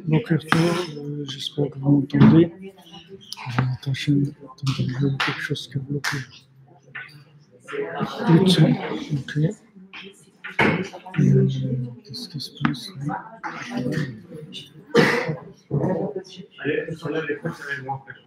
Boker Tov, j'espère que vous m'entendez. Ta chaîne, quelque chose qui est bloqué. Plus de son, ok. Qu'est-ce qui se passe là? Allez, celle-là, les fois, ça va être moins fraîche.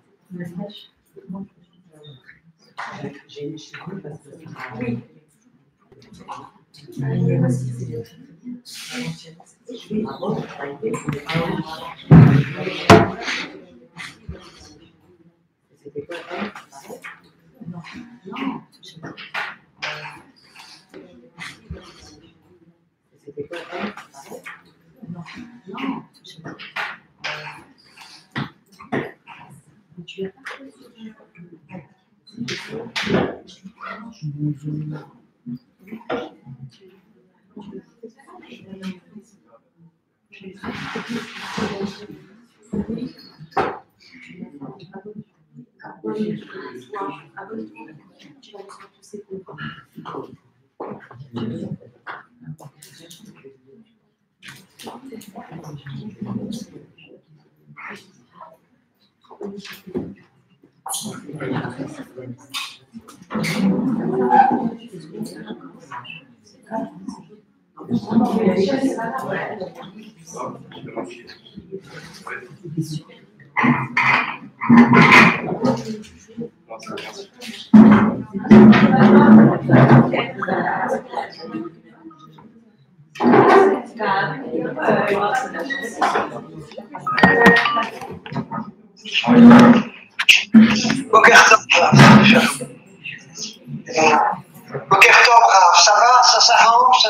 Ça va, ça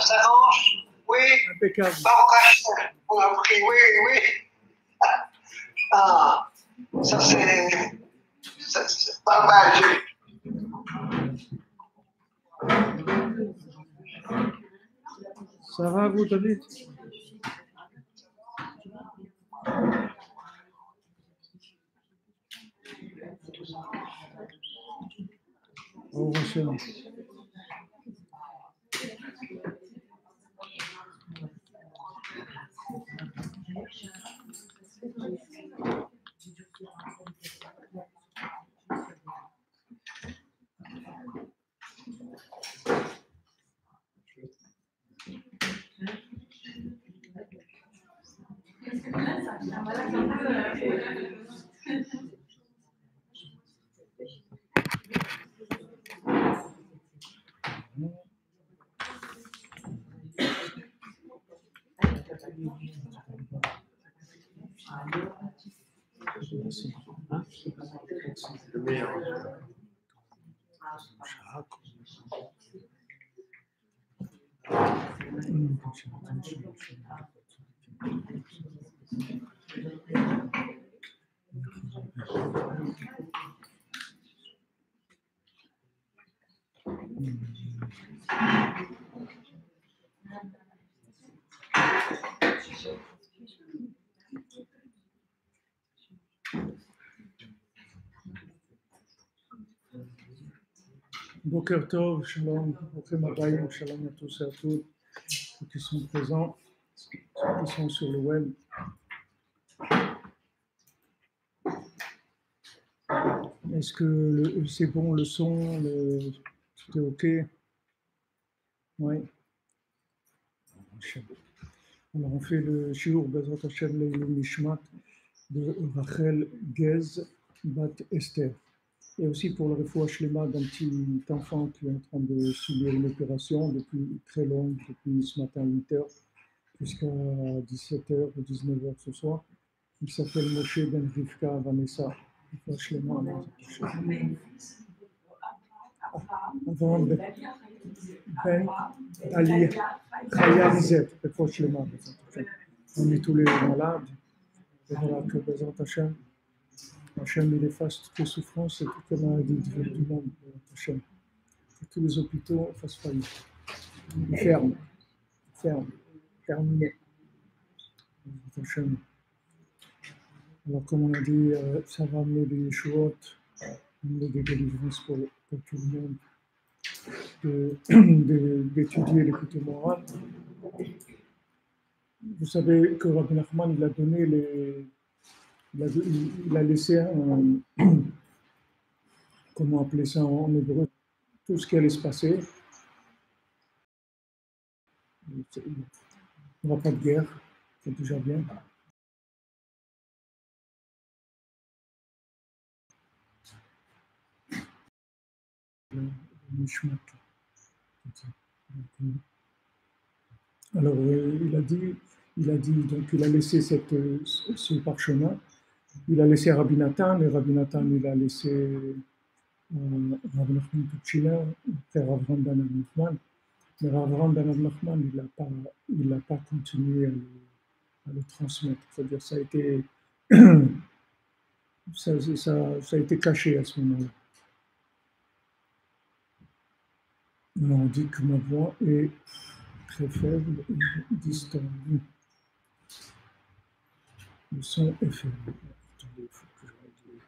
s'arrange, oui. Impeccable. Oui. Ah, ça c'est pas mal. Ça va vous, David? Au revoir. Le meilleur. Boker Tov, Shalom, Boker Mabayim, Shalom à tous et à toutes, ceux qui sont présents, ceux qui sont sur le web. Est-ce que c'est bon le son, tout est ok? Oui. Alors on fait le shiur Bezrat Hashem Leilou Nishmat de Rachel Gez Bat Esther. Et aussi pour le refoua shlema d'un petit enfant qui est en train de subir une opération depuis très longue, depuis ce matin 8h jusqu'à 17h ou 19h ce soir. Il s'appelle Moshe Ben Rivka Vanessa. Refoua shlema. Avant Ben Ali Chaya Rizet. Refoua shlema. On est tous les malades. Et voilà que Bezrat Hashem, Hachem il efface toutes les souffrances et toutes les maladies du monde. Hachem. Que tous les hôpitaux fassent faillite. Ils ferment. Terminé. Alors, comme on a dit, ça va amener des Yeshuot, amener des délivrances pour tout le monde, d'étudier les côtés moraux. Vous savez que Rabbi Nachman, il a donné il a laissé un, comment appeler ça en hébreu, tout ce qui allait se passer. Il n'y aura pas de guerre, c'est déjà bien. Alors, il a dit, donc il a laissé ce parchemin, il a laissé Rabbi Nathan, et Rabbi Nathan, il a laissé Rav Nachman Tuchila, frère Avram Ben Nachman. Mais Avram Ben Nachman, il n'a pas continué à le transmettre. C'est-à-dire, ça a été caché à ce moment-là. On dit que ma voix est très faible et distendue. Le son est faible. Attendez, il faut que je règle.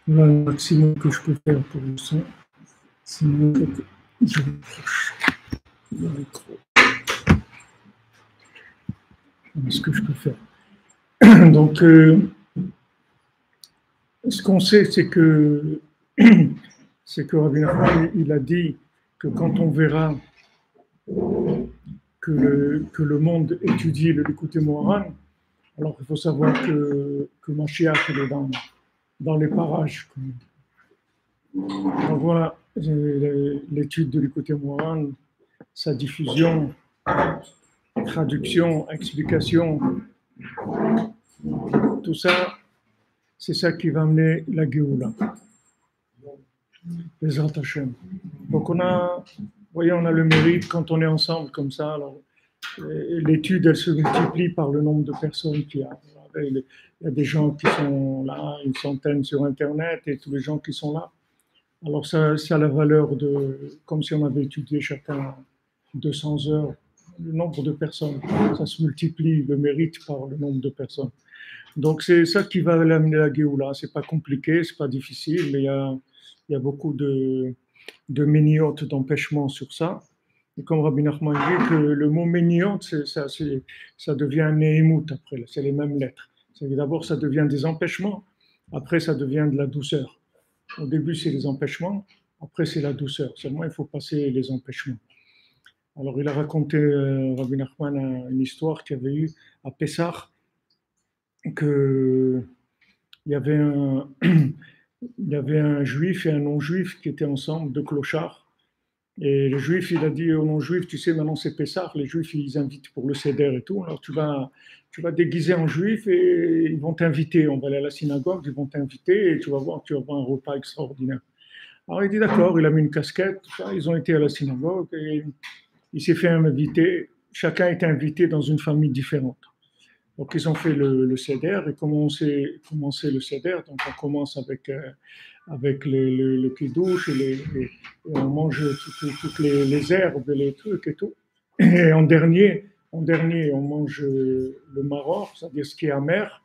Là, le maximum que je peux faire pour le son, sinon je rapproche le micro. Voilà ce que je peux faire. Donc, ce qu'on sait, c'est que Rabbi Nachman, il a dit que quand on verra que le monde étudie le Likutei Moharan, alors il faut savoir que Mashiach il est dans les parages. Donc voilà, l'étude de Likutei Moharan, sa diffusion, traduction, explication, tout ça, c'est ça qui va amener la Géoula. Les Hashem. Donc on a le mérite quand on est ensemble comme ça. Alors, l'étude, elle se multiplie par le nombre de personnes qu'il y a. Il y a des gens qui sont là, une centaine sur Internet, et tous les gens qui sont là. Alors ça a la valeur comme si on avait étudié chacun 200 heures. Le nombre de personnes, ça se multiplie, le mérite par le nombre de personnes. Donc c'est ça qui va l'amener la Géoula. C'est pas compliqué, c'est pas difficile, mais il y a beaucoup de méniotes, d'empêchements sur ça. Et comme Rabbi Nachman dit que le mot méniote, ça devient un néhémout après, c'est les mêmes lettres. D'abord, ça devient des empêchements, après, ça devient de la douceur. Au début, c'est les empêchements, après, c'est la douceur. Seulement, il faut passer les empêchements. Alors, il a raconté, Rabbi Nachman, une histoire qu'il y avait eu à Pessah, qu'il y avait un juif et un non-juif qui étaient ensemble, deux clochards. Et le juif, il a dit aux non-juifs, tu sais, maintenant c'est Pessah, les juifs, ils invitent pour le Seder et tout. Alors tu vas déguiser en juif et ils vont t'inviter. On va aller à la synagogue, ils vont t'inviter et tu vas voir un repas extraordinaire. Alors il dit d'accord, il a mis une casquette, tout ça. Ils ont été à la synagogue et il s'est fait inviter. Chacun était invité dans une famille différente. Donc ils ont fait le Seder et comment on sait commencer le Seder. Donc on commence avec le kidouche et on mange toutes les herbes, les trucs et tout. Et en dernier, on mange le maror, c'est-à-dire ce qui est amer.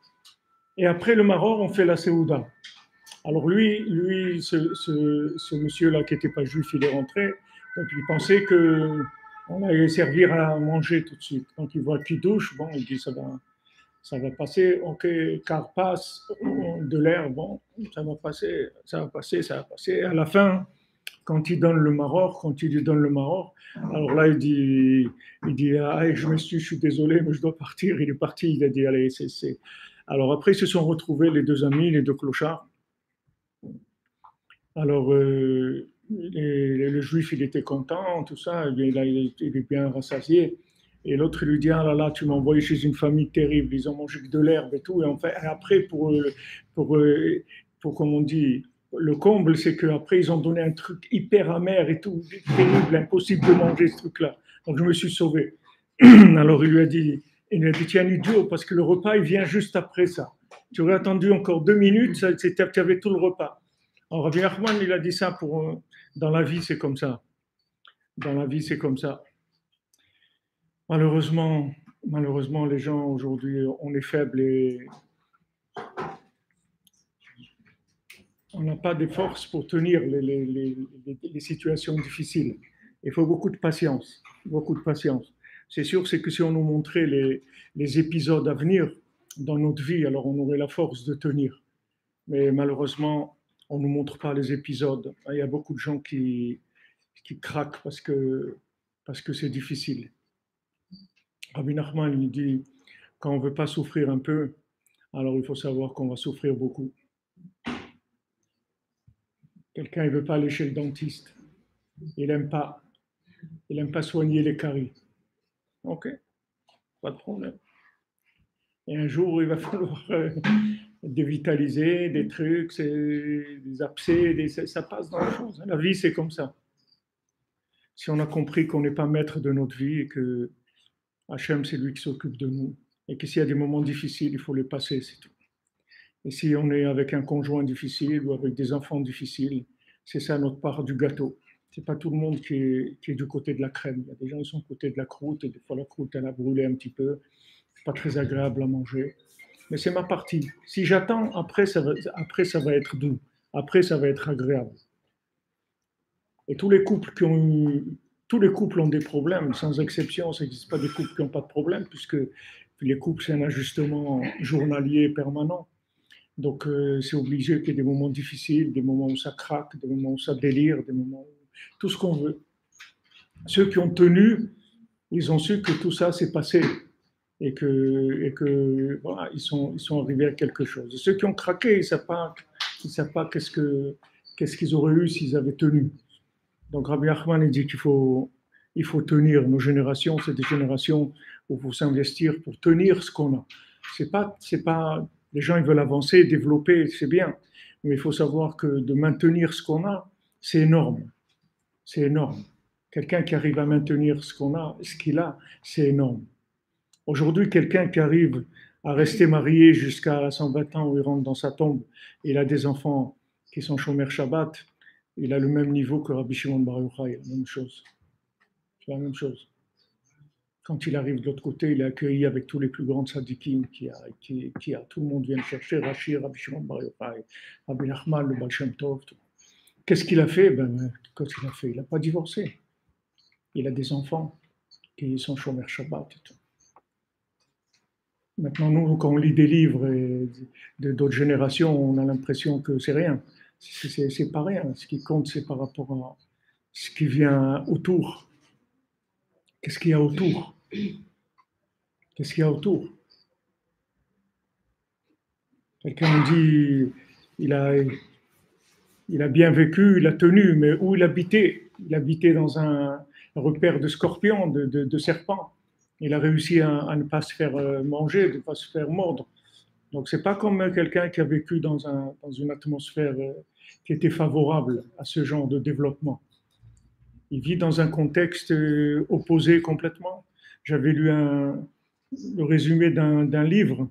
Et après le maror, on fait la séouda. Alors lui, ce monsieur-là qui n'était pas juif, il est rentré. Donc il pensait qu'on allait servir à manger tout de suite. Donc il voit kidouche, bon, il dit ça va passer, ok, car passe de l'air, bon, ça va passer. Et à la fin, quand il donne le maror, alors là, il dit, ah, je suis désolé, mais je dois partir. Il est parti, il a dit, allez, c'est. Alors après, ils se sont retrouvés, les deux amis, les deux clochards. Alors, le juif, il était content, tout ça, il est bien rassasié. Et l'autre lui dit, ah là là, tu m'as envoyé chez une famille terrible, ils ont mangé que de l'herbe et tout. Et après, pour comme on dit, le comble, c'est qu'après, ils ont donné un truc hyper amer et tout, terrible, impossible de manger ce truc-là. Donc, je me suis sauvé. Alors il lui a dit, tu es un idiot parce que le repas, il vient juste après ça. Tu aurais attendu encore 2 minutes, tu avais tout le repas. Alors Rabbi Nachman, il a dit ça pour, dans la vie, c'est comme ça. Dans la vie, c'est comme ça. Malheureusement, les gens aujourd'hui, on est faibles et on n'a pas de force pour tenir les situations difficiles. Il faut beaucoup de patience, beaucoup de patience. C'est sûr, c'est que si on nous montrait les épisodes à venir dans notre vie, alors on aurait la force de tenir. Mais malheureusement, on ne nous montre pas les épisodes. Il y a beaucoup de gens qui craquent parce que c'est difficile. Rabbi Nachman lui dit, quand on ne veut pas souffrir un peu, alors il faut savoir qu'on va souffrir beaucoup. Quelqu'un ne veut pas aller chez le dentiste. Il n'aime pas soigner les caries. Ok, pas de problème. Et un jour, il va falloir dévitaliser des trucs, des abcès, ça passe dans les choses. La vie, c'est comme ça. Si on a compris qu'on n'est pas maître de notre vie et que Hachem, c'est lui qui s'occupe de nous, et que s'il y a des moments difficiles, il faut les passer, c'est tout. Et si on est avec un conjoint difficile ou avec des enfants difficiles, c'est ça notre part du gâteau. C'est pas tout le monde qui est du côté de la crème. Il y a des gens qui sont du côté de la croûte, et des fois la croûte, elle a brûlé un petit peu. C'est pas très agréable à manger. Mais c'est ma partie. Si j'attends, après ça va être doux. Après, ça va être agréable. Et tous les couples ont des problèmes, sans exception. Ça n'existe pas des couples qui n'ont pas de problème, puisque les couples, c'est un ajustement journalier permanent. Donc, c'est obligé qu'il y ait des moments difficiles, des moments où ça craque, des moments où ça délire, des moments où tout ce qu'on veut. Ceux qui ont tenu, ils ont su que tout ça s'est passé et que voilà, ils sont arrivés à quelque chose. Et ceux qui ont craqué, ils ne savent pas qu'est-ce qu'ils auraient eu s'ils avaient tenu. Donc, Rabbi Nachman dit il faut tenir. Nos générations, c'est des générations où il faut s'investir pour tenir ce qu'on a. C'est pas les gens, ils veulent avancer, développer, c'est bien. Mais il faut savoir que de maintenir ce qu'on a, c'est énorme. C'est énorme. Quelqu'un qui arrive à maintenir ce qu'il a, c'est énorme. Aujourd'hui, quelqu'un qui arrive à rester marié jusqu'à 120 ans où il rentre dans sa tombe, et il a des enfants qui sont chômeurs Shabbat, il a le même niveau que Rabbi Shimon Bar Yochai, la même chose. C'est la même chose. Quand il arrive de l'autre côté, il est accueilli avec tous les plus grands tzadikim qui a. Tout le monde vient le chercher, Rashi, Rabbi Shimon Bar Yochai, Rabbi Nachman, le Baal Shem Tov. Tout. Qu'est-ce qu'il a fait? Qu'est-ce qu'il a fait? Il n'a pas divorcé. Il a des enfants qui sont chômeurs Shabbat et tout. Maintenant, nous, quand on lit des livres d'autres générations, on a l'impression que c'est rien. C'est pas rien. Ce qui compte, c'est par rapport à ce qui vient autour. Qu'est-ce qu'il y a autour? Qu'est-ce qu'il y a autour? Quelqu'un me dit, il a bien vécu, il a tenu, mais où il habitait? Il habitait dans un repère de scorpions, de serpents. Il a réussi à ne pas se faire manger, de ne pas se faire mordre. Donc, ce n'est pas comme quelqu'un qui a vécu dans une atmosphère qui était favorable à ce genre de développement. Il vit dans un contexte opposé complètement. J'avais lu le résumé d'un livre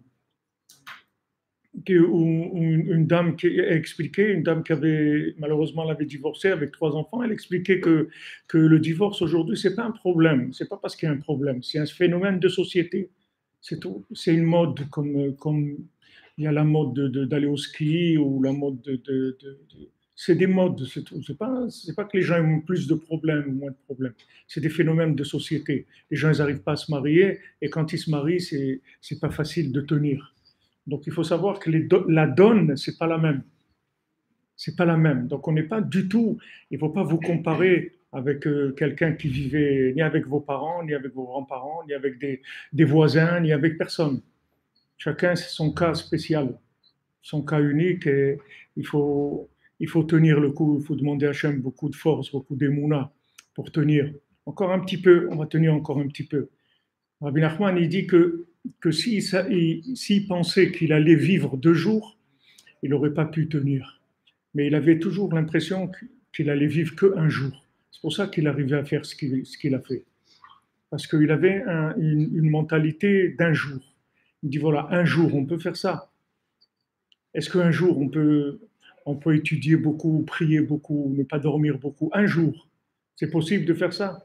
où une dame qui a expliqué, une dame qui avait malheureusement l'avait divorcé avec 3 enfants, elle expliquait que le divorce aujourd'hui, c'est pas un problème, c'est pas parce qu'il y a un problème, c'est un phénomène de société, c'est tout, c'est une mode comme il y a la mode d'aller au ski ou la mode c'est des modes, c'est tout. C'est pas que les gens ont plus de problèmes ou moins de problèmes. C'est des phénomènes de société. Les gens, ils n'arrivent pas à se marier et quand ils se marient, c'est pas facile de tenir. Donc, il faut savoir que la donne, c'est pas la même. C'est pas la même. Donc, on n'est pas du tout. Il ne faut pas vous comparer avec quelqu'un qui vivait ni avec vos parents, ni avec vos grands-parents, ni avec des voisins, ni avec personne. Chacun, c'est son cas spécial, son cas unique et il faut tenir le coup. Il faut demander à Hachem beaucoup de force, beaucoup d'émouna pour tenir. Encore un petit peu, on va tenir encore un petit peu. Rabbi Nachman, il dit que s'il pensait qu'il allait vivre 2 jours, il n'aurait pas pu tenir. Mais il avait toujours l'impression qu'il allait vivre qu'1 jour. C'est pour ça qu'il arrivait à faire ce qu'il a fait. parce qu'il avait une mentalité d'un jour. Il dit voilà, un jour, on peut faire ça. Est-ce qu'un jour, on peut étudier beaucoup, prier beaucoup, ne pas dormir beaucoup? Un jour, c'est possible de faire ça?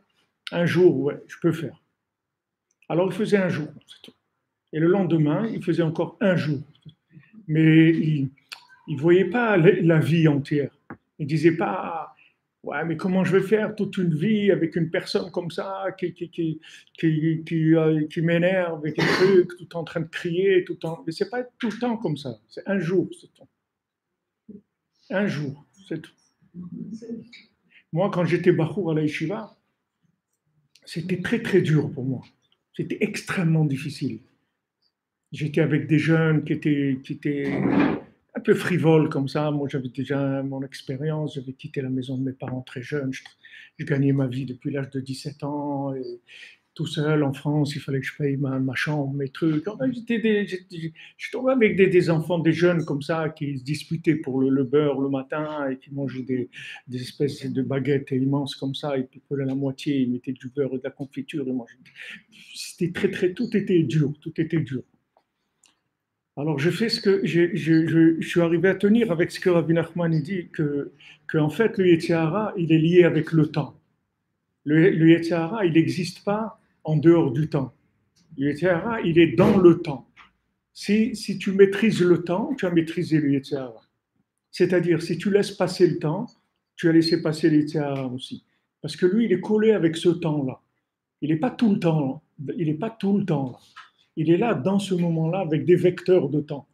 Un jour, ouais, je peux faire. Alors il faisait un jour, c'est tout. Et le lendemain, il faisait encore un jour. Mais il ne voyait pas la vie entière. Il ne disait pas, ouais, mais comment je vais faire toute une vie avec une personne comme ça qui m'énerve et qui truc, tout en train de crier, tout le temps. Mais c'est pas tout le temps comme ça. C'est un jour, c'est tout. Un jour, c'est tout. Moi, quand j'étais Bachour à la Yeshiva, c'était très très dur pour moi. C'était extrêmement difficile. J'étais avec des jeunes qui étaient un peu frivoles comme ça. Moi, j'avais déjà mon expérience. J'avais quitté la maison de mes parents très jeune. Je gagnais ma vie depuis l'âge de 17 ans. Et tout seul en France, il fallait que je paye ma chambre, mes trucs. Je tombais avec des enfants, des jeunes comme ça, qui se disputaient pour le beurre le matin et qui mangeaient des espèces de baguettes immenses comme ça. Ils picoraient la moitié, ils mettaient du beurre et de la confiture. C'était très, tout était dur, tout était dur. Alors, je fais ce que je suis arrivé à tenir avec ce que Rabbi Nachman dit, que en fait, le Yetzer Hara, il est lié avec le temps. Le Yetzer Hara, il n'existe pas en dehors du temps. Le Yetzer Hara, il est dans le temps. Si tu maîtrises le temps, tu as maîtrisé le Yetzer Hara. C'est-à-dire, si tu laisses passer le temps, tu as laissé passer le Yetzer Hara aussi. Parce que lui, il est collé avec ce temps-là. Il n'est pas tout le temps là. Il n'est pas tout le temps là. Il est là dans ce moment-là avec des vecteurs de temps.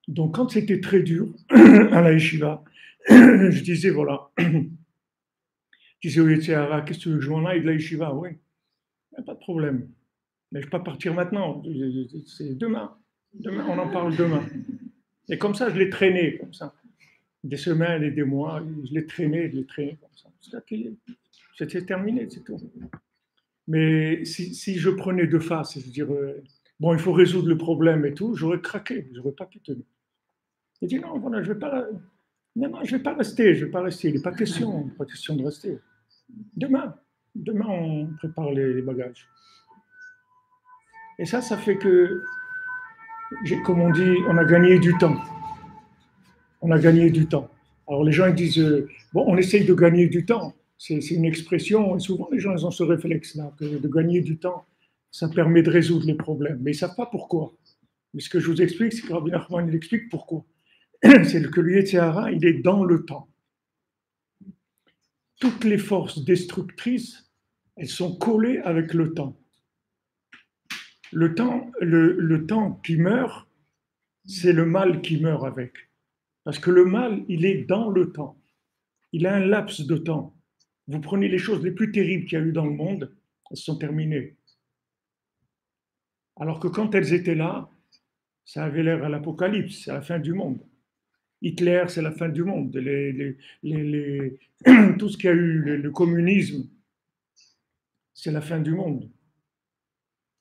Donc quand c'était très dur à la yeshiva, je disais voilà, je disais au Yetzer Hara, qu'est-ce que tu veux que je m'en aille de la yeshiva? Oui, pas de problème. Mais je ne vais pas partir maintenant, c'est demain. Demain, on en parle demain. Et comme ça, je l'ai traîné, comme ça. Des semaines et des mois, je l'ai traîné comme ça. C'était terminé, c'est tout. Mais si je prenais de face, c'est-à-dire, bon, il faut résoudre le problème et tout, j'aurais craqué, j'aurais pas pu tenir. Il dit non, voilà, je vais pas, non, je vais pas rester, je vais pas rester. Il n'est pas question de rester. Demain, on prépare les bagages. Et ça fait que, comme on dit, on a gagné du temps. On a gagné du temps. Alors les gens ils disent, bon, on essaye de gagner du temps. C'est une expression, et souvent les gens ils ont ce réflexe-là, que de gagner du temps, ça permet de résoudre les problèmes. Mais ils ne savent pas pourquoi. Mais ce que je vous explique, c'est que Rabbi Nachman il explique pourquoi. C'est que le Yetzer Hara, il est dans le temps. Toutes les forces destructrices, elles sont collées avec le temps. Le temps qui meurt, c'est le mal qui meurt avec. Parce que le mal, il est dans le temps. Il a un laps de temps. Vous prenez les choses les plus terribles qu'il y a eu dans le monde, elles sont terminées. Alors que quand elles étaient là, ça avait l'air à l'apocalypse, c'est la fin du monde. Hitler, c'est la fin du monde. Tout ce qu'il y a eu, le communisme, c'est la fin du monde.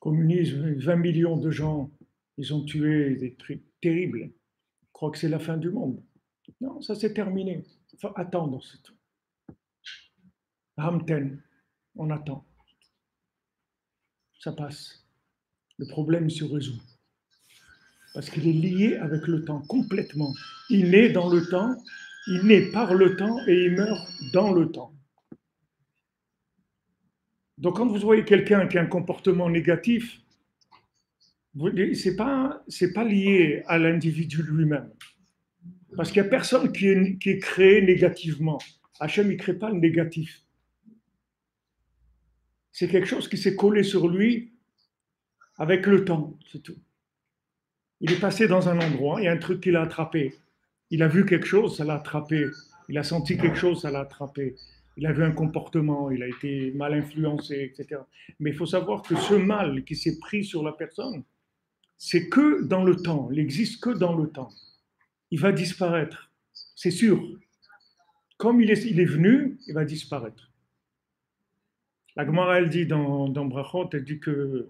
Communisme, 20 millions de gens, ils ont tué des trucs terribles. Je crois que c'est la fin du monde. Non, ça c'est terminé. Il faut attendre, c'est tout. Hamten, on attend. Ça passe. Le problème se résout. Parce qu'il est lié avec le temps complètement. Il naît dans le temps, il naît par le temps et il meurt dans le temps. Donc quand vous voyez quelqu'un qui a un comportement négatif, c'est pas lié à l'individu lui-même. Parce qu'il n'y a personne qui est créé négativement. Hachem, il ne crée pas le négatif. C'est quelque chose qui s'est collé sur lui avec le temps, c'est tout. Il est passé dans un endroit, il y a un truc qu'il a attrapé. Il a vu quelque chose, ça l'a attrapé. Il a senti quelque chose, ça l'a attrapé. Il a vu un comportement, il a été mal influencé, etc. Mais il faut savoir que ce mal qui s'est pris sur la personne, c'est que dans le temps. Il n'existe que dans le temps. Il va disparaître, c'est sûr. Comme il est venu, il va disparaître. La Gemara, elle dit dans Brachot, elle dit que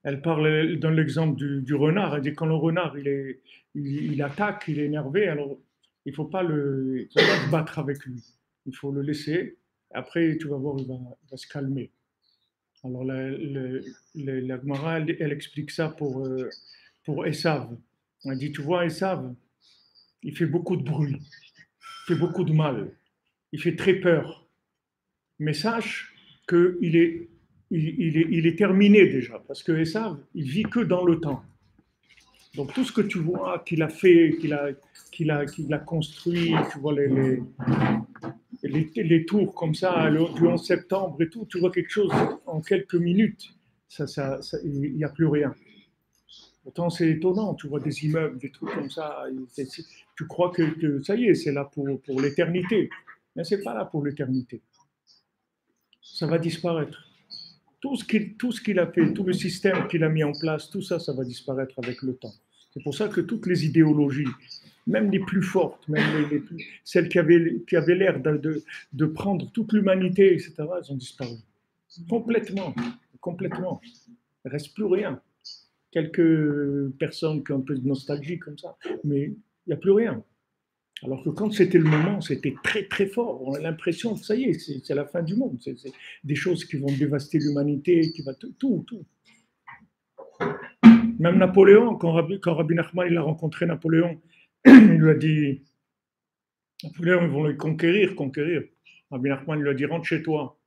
elle parle dans l'exemple du renard. Elle dit quand le renard il attaque, il est énervé, alors il ne faut pas se battre avec lui. Il faut le laisser Après, tu vas voir, il va se calmer. Alors, la Gemara, elle explique ça pour Esav. Elle dit, tu vois, Esav, il fait beaucoup de bruit, il fait beaucoup de mal, il fait très peur. Mais sache qu'il est terminé déjà, parce que Esav, il vit que dans le temps. Donc tout ce que tu vois qu'il a fait, qu'il a construit, tu vois les tours comme ça, du 11 septembre et tout, tu vois quelque chose en quelques minutes, il n'y a plus rien. Pourtant c'est étonnant, tu vois des immeubles, des trucs comme ça, tu crois que ça y est, c'est là pour l'éternité. Mais c'est pas là pour l'éternité. Ça va disparaître. Tout ce qu'il a fait, tout le système qu'il a mis en place, tout ça, ça va disparaître avec le temps. C'est pour ça que toutes les idéologies, même les plus fortes, même celles qui avaient l'air de prendre toute l'humanité, etc., elles ont disparu. Complètement. Complètement. Il ne reste plus rien. Quelques personnes qui ont un peu de nostalgie comme ça, mais il n'y a plus rien. Alors que quand c'était le moment, c'était très très fort. On a l'impression que ça y est, c'est la fin du monde. C'est des choses qui vont dévaster l'humanité, qui va tout. Même Napoléon, quand Rabbi Nachman il a rencontré Napoléon, il lui a dit, Napoléon, ils vont le conquérir. Rabbi Nachman lui a dit, rentre chez toi,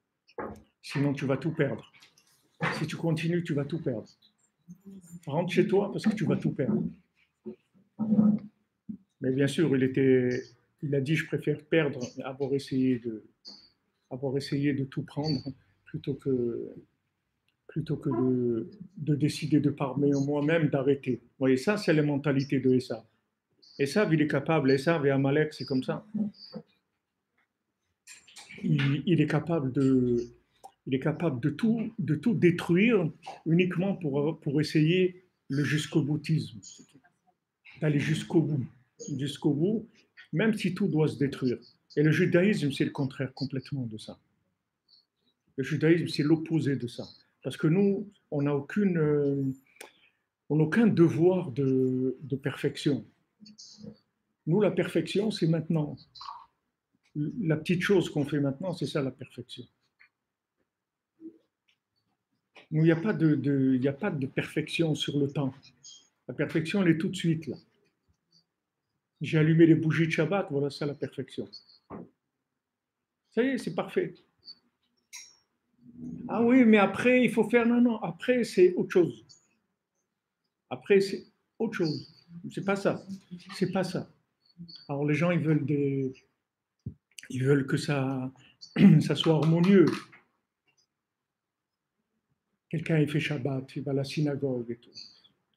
sinon tu vas tout perdre. Si tu continues, tu vas tout perdre. Rentre chez toi parce que tu vas tout perdre. Mais bien sûr, il a dit, je préfère perdre, avoir essayé de tout prendre, plutôt que de décider de par moi-même d'arrêter. Vous voyez, ça, c'est la mentalité de Esav. Esav, il est capable, Esav et Amalek, c'est comme ça. Il est capable de tout détruire uniquement pour essayer le jusqu'au boutisme, d'aller jusqu'au bout, même si tout doit se détruire. Et le judaïsme, c'est le contraire complètement de ça. Le judaïsme, c'est l'opposé de ça. Parce que nous, on n'a aucun devoir de perfection. Nous, la perfection, c'est maintenant. La petite chose qu'on fait maintenant, c'est ça la perfection. Nous, il n'y a pas de perfection sur le temps. La perfection, elle est tout de suite là. J'ai allumé les bougies de Shabbat, voilà ça la perfection. Ça y est, c'est parfait. Ah oui, mais après, il faut faire... Non, après, c'est autre chose. Après, c'est autre chose. C'est pas ça. C'est pas ça. Alors, les gens, ils veulent que ça soit harmonieux. Quelqu'un, il fait Shabbat, il va à la synagogue et tout.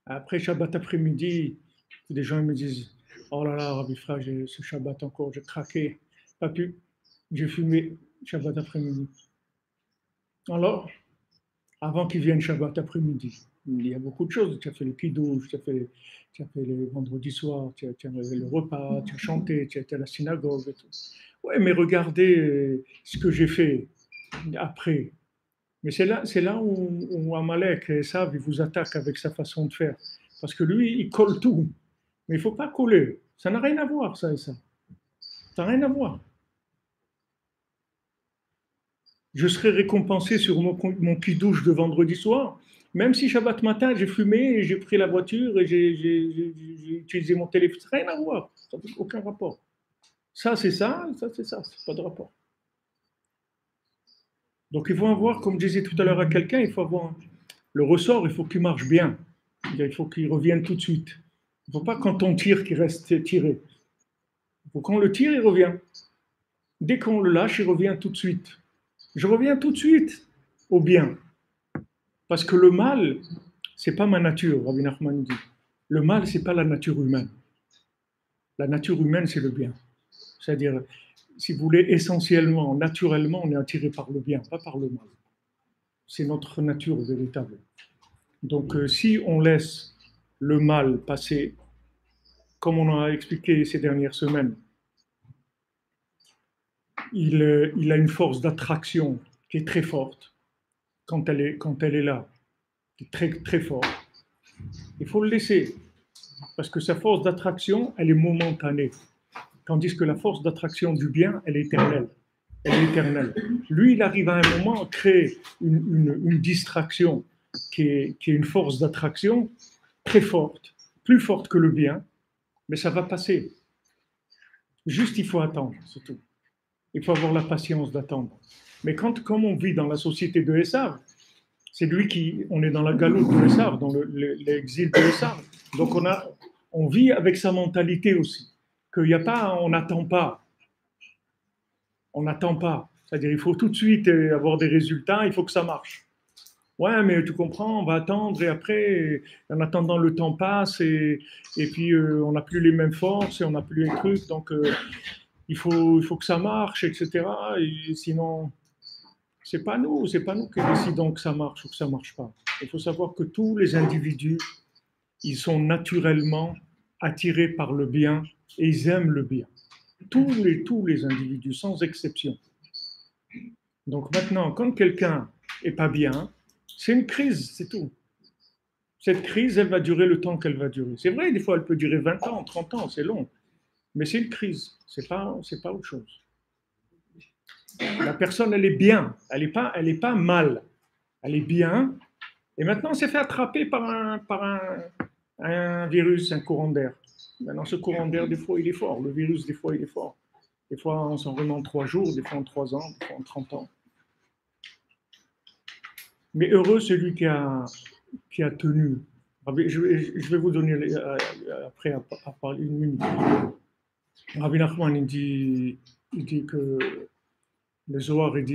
Après Shabbat après-midi, des gens me disent, oh là là, Rabbi Fra, ce Shabbat encore, j'ai craqué, pas pu, j'ai fumé Shabbat après-midi. Alors, avant qu'il vienne Shabbat après-midi, il y a beaucoup de choses. Tu as fait le kidouche, tu as fait le vendredi soir, tu as le repas, tu as chanté, tu as été à la synagogue et tout. Ouais, mais regardez ce que j'ai fait après. Mais c'est là où Amalek et Esav, il vous attaque avec sa façon de faire. Parce que lui, il colle tout. Mais il ne faut pas coller. Ça n'a rien à voir, ça et ça. Ça n'a rien à voir. Je serai récompensé sur mon kidouche de vendredi soir, même si Shabbat matin, j'ai fumé, et j'ai pris la voiture et j'ai utilisé mon téléphone. Ça n'a rien à voir. Ça n'a aucun rapport. Ça, c'est ça, ça, c'est ça. C'est pas de rapport. Donc, il faut avoir, comme je disais tout à l'heure à quelqu'un, il faut avoir le ressort, il faut qu'il marche bien. Il faut qu'il revienne tout de suite. Il ne faut pas quand on tire qu'il reste tiré. Il faut qu'on le tire, il revient. Dès qu'on le lâche, il revient tout de suite. Je reviens tout de suite au bien. Parce que le mal, c'est pas ma nature, Rabbi Nachman dit. Le mal, c'est pas la nature humaine. La nature humaine, c'est le bien. C'est-à-dire, si vous voulez, essentiellement, naturellement, on est attiré par le bien, pas par le mal. C'est notre nature véritable. Donc, si on laisse le mal passer, comme on a expliqué ces dernières semaines, il a une force d'attraction qui est très forte quand elle est là, qui est très, très forte. Il faut le laisser, parce que sa force d'attraction, elle est momentanée, tandis que la force d'attraction du bien, elle est éternelle. elle est éternelle. Lui, il arrive à un moment à créer une distraction qui est une force d'attraction très forte, plus forte que le bien, mais ça va passer. Juste, il faut attendre, c'est tout. Il faut avoir la patience d'attendre. Mais comme on vit dans la société de Esav, c'est lui on est dans la galoute de Esav, dans l'exil de Esav. Donc on vit avec sa mentalité aussi. Qu'il n'y a pas, on n'attend pas. On n'attend pas. C'est-à-dire, il faut tout de suite avoir des résultats, il faut que ça marche. Ouais, mais tu comprends, on va attendre et après, en attendant, le temps passe et puis on n'a plus les mêmes forces et on n'a plus les trucs. Donc, il faut que ça marche, etc. Et sinon, c'est pas nous qui décidons que ça marche ou que ça marche pas. Il faut savoir que tous les individus, ils sont naturellement attirés par le bien et ils aiment le bien. Tous les individus, sans exception. Donc maintenant, quand quelqu'un est pas bien, c'est une crise, c'est tout. Cette crise, elle va durer le temps qu'elle va durer. C'est vrai, des fois, elle peut durer 20 ans, 30 ans, c'est long. Mais c'est une crise, c'est pas autre chose. La personne, elle est bien, elle est pas mal, elle est bien. Et maintenant, on s'est fait attraper par un virus, un courant d'air. Maintenant, ce courant d'air, des fois, il est fort. Le virus, des fois, il est fort. Des fois, on s'en remet en 3 jours, des fois en 3 ans, des fois en 30 ans. Mais heureux celui qui a tenu. Je vais vous donner après à parler une minute. Rabbi Nachman, il dit que le Zohar, il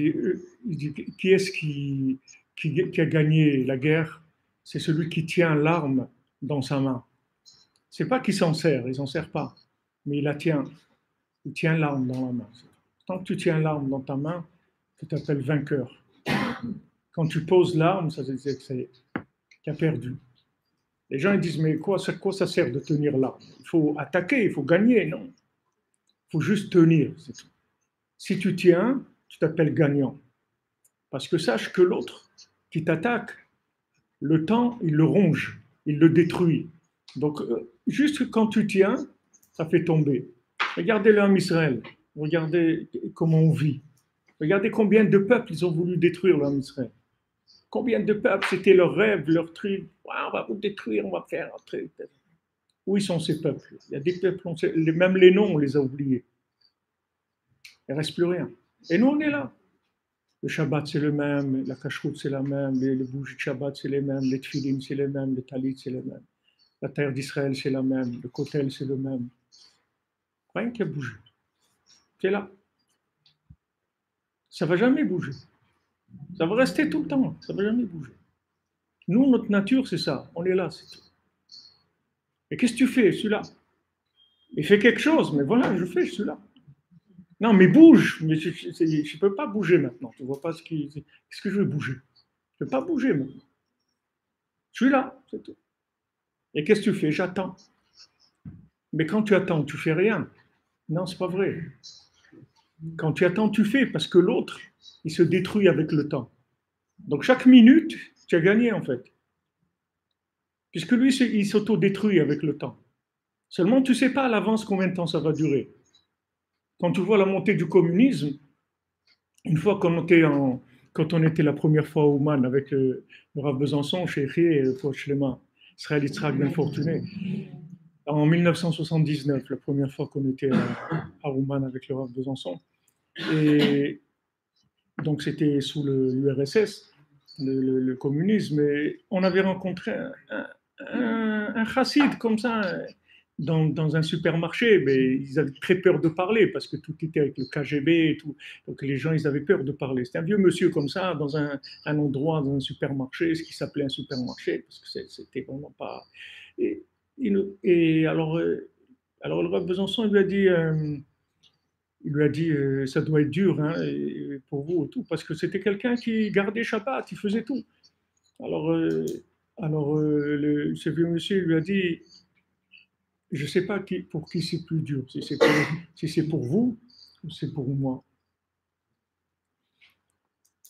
dit qui est-ce qui a gagné la guerre? C'est celui qui tient l'arme dans sa main. C'est pas qu'il s'en sert, il s'en sert pas, mais il la tient. Il tient l'arme dans la main. Tant que tu tiens l'arme dans ta main, tu t'appelles vainqueur. Quand tu poses l'arme, ça veut dire que tu as perdu. Les gens ils disent, mais quoi ça sert de tenir l'arme? Il faut attaquer, il faut gagner, non? Il faut juste tenir, c'est tout. Si tu tiens, tu t'appelles gagnant. Parce que sache que l'autre qui t'attaque, le temps, il le ronge, il le détruit. Donc, juste quand tu tiens, ça fait tomber. Regardez l'homme Israël, regardez comment on vit. Regardez combien de peuples ils ont voulu détruire l'homme Israël. Combien de peuples, c'était leur rêve, leur truc. Ouais, on va vous détruire, on va faire un truc. Où ils sont ces peuples? Il y a des peuples, même les noms, on les a oubliés. Il ne reste plus rien. Et nous, on est là. Le Shabbat, c'est le même, la cacheroute, c'est la même, les bougies de Shabbat, c'est les mêmes, les tefilines, c'est les mêmes, les talits, c'est les mêmes. La terre d'Israël, c'est la même, le kotel, c'est le même. Rien qui a bougé. C'est là. Ça ne va jamais bouger. Ça va rester tout le temps, ça ne va jamais bouger. Nous, notre nature, c'est ça. On est là, c'est tout. Et qu'est-ce que tu fais? Je suis là. Il fait quelque chose, mais voilà, je suis là. Non, mais bouge. Mais je ne peux pas bouger maintenant. Tu ne vois pas qu'est-ce que je veux bouger? Je ne peux pas bouger maintenant. Je suis là, c'est tout. Et qu'est-ce que tu fais? J'attends. Mais quand tu attends, tu fais rien. Non, c'est pas vrai. Quand tu attends, tu fais, parce que l'autre, il se détruit avec le temps. Donc chaque minute, tu as gagné en fait. Puisque lui, il s'auto-détruit avec le temps. Seulement, tu ne sais pas à l'avance combien de temps ça va durer. Quand tu vois la montée du communisme, une fois quand on était la première fois au Man avec le Rav Besançon, chez Shlema, Israël Yitzhak Ben Fortuné, en 1979, la première fois qu'on était à Ouman avec le Rav Besançon. Et donc c'était sous l'URSS, le communisme, et on avait rencontré un chassid comme ça dans un supermarché, mais ils avaient très peur de parler parce que tout était avec le KGB et tout. Donc les gens, ils avaient peur de parler. C'était un vieux monsieur comme ça dans un endroit, dans un supermarché, ce qui s'appelait un supermarché, parce que c'était vraiment pas... Et alors le Rav Besançon, il lui a dit ça doit être dur hein, pour vous et tout, parce que c'était quelqu'un qui gardait Shabbat, il faisait tout. Alors, ce vieux monsieur lui a dit, je ne sais pas pour qui c'est plus dur, si c'est pour vous ou c'est pour moi.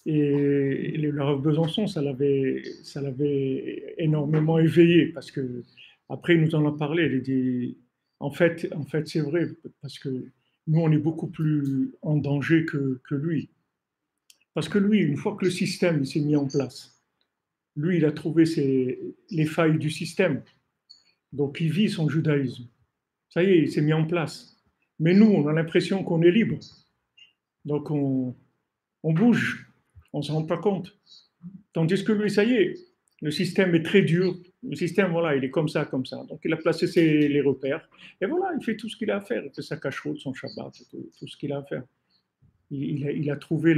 Et le Rav Besançon, ça l'avait énormément éveillé, parce que après il nous en a parlé, il a dit, en fait c'est vrai, parce que nous, on est beaucoup plus en danger que lui. Parce que lui, une fois que le système s'est mis en place, lui, il a trouvé les failles du système. Donc, il vit son judaïsme. Ça y est, il s'est mis en place. Mais nous, on a l'impression qu'on est libre. Donc, on bouge. On ne se rend pas compte. Tandis que lui, ça y est, le système est très dur. Le système, voilà, il est comme ça, comme ça. Donc, il a placé les repères. Et voilà, il fait tout ce qu'il a à faire. Il fait sa cacheroute, son Shabbat, tout ce qu'il a à faire. Il a trouvé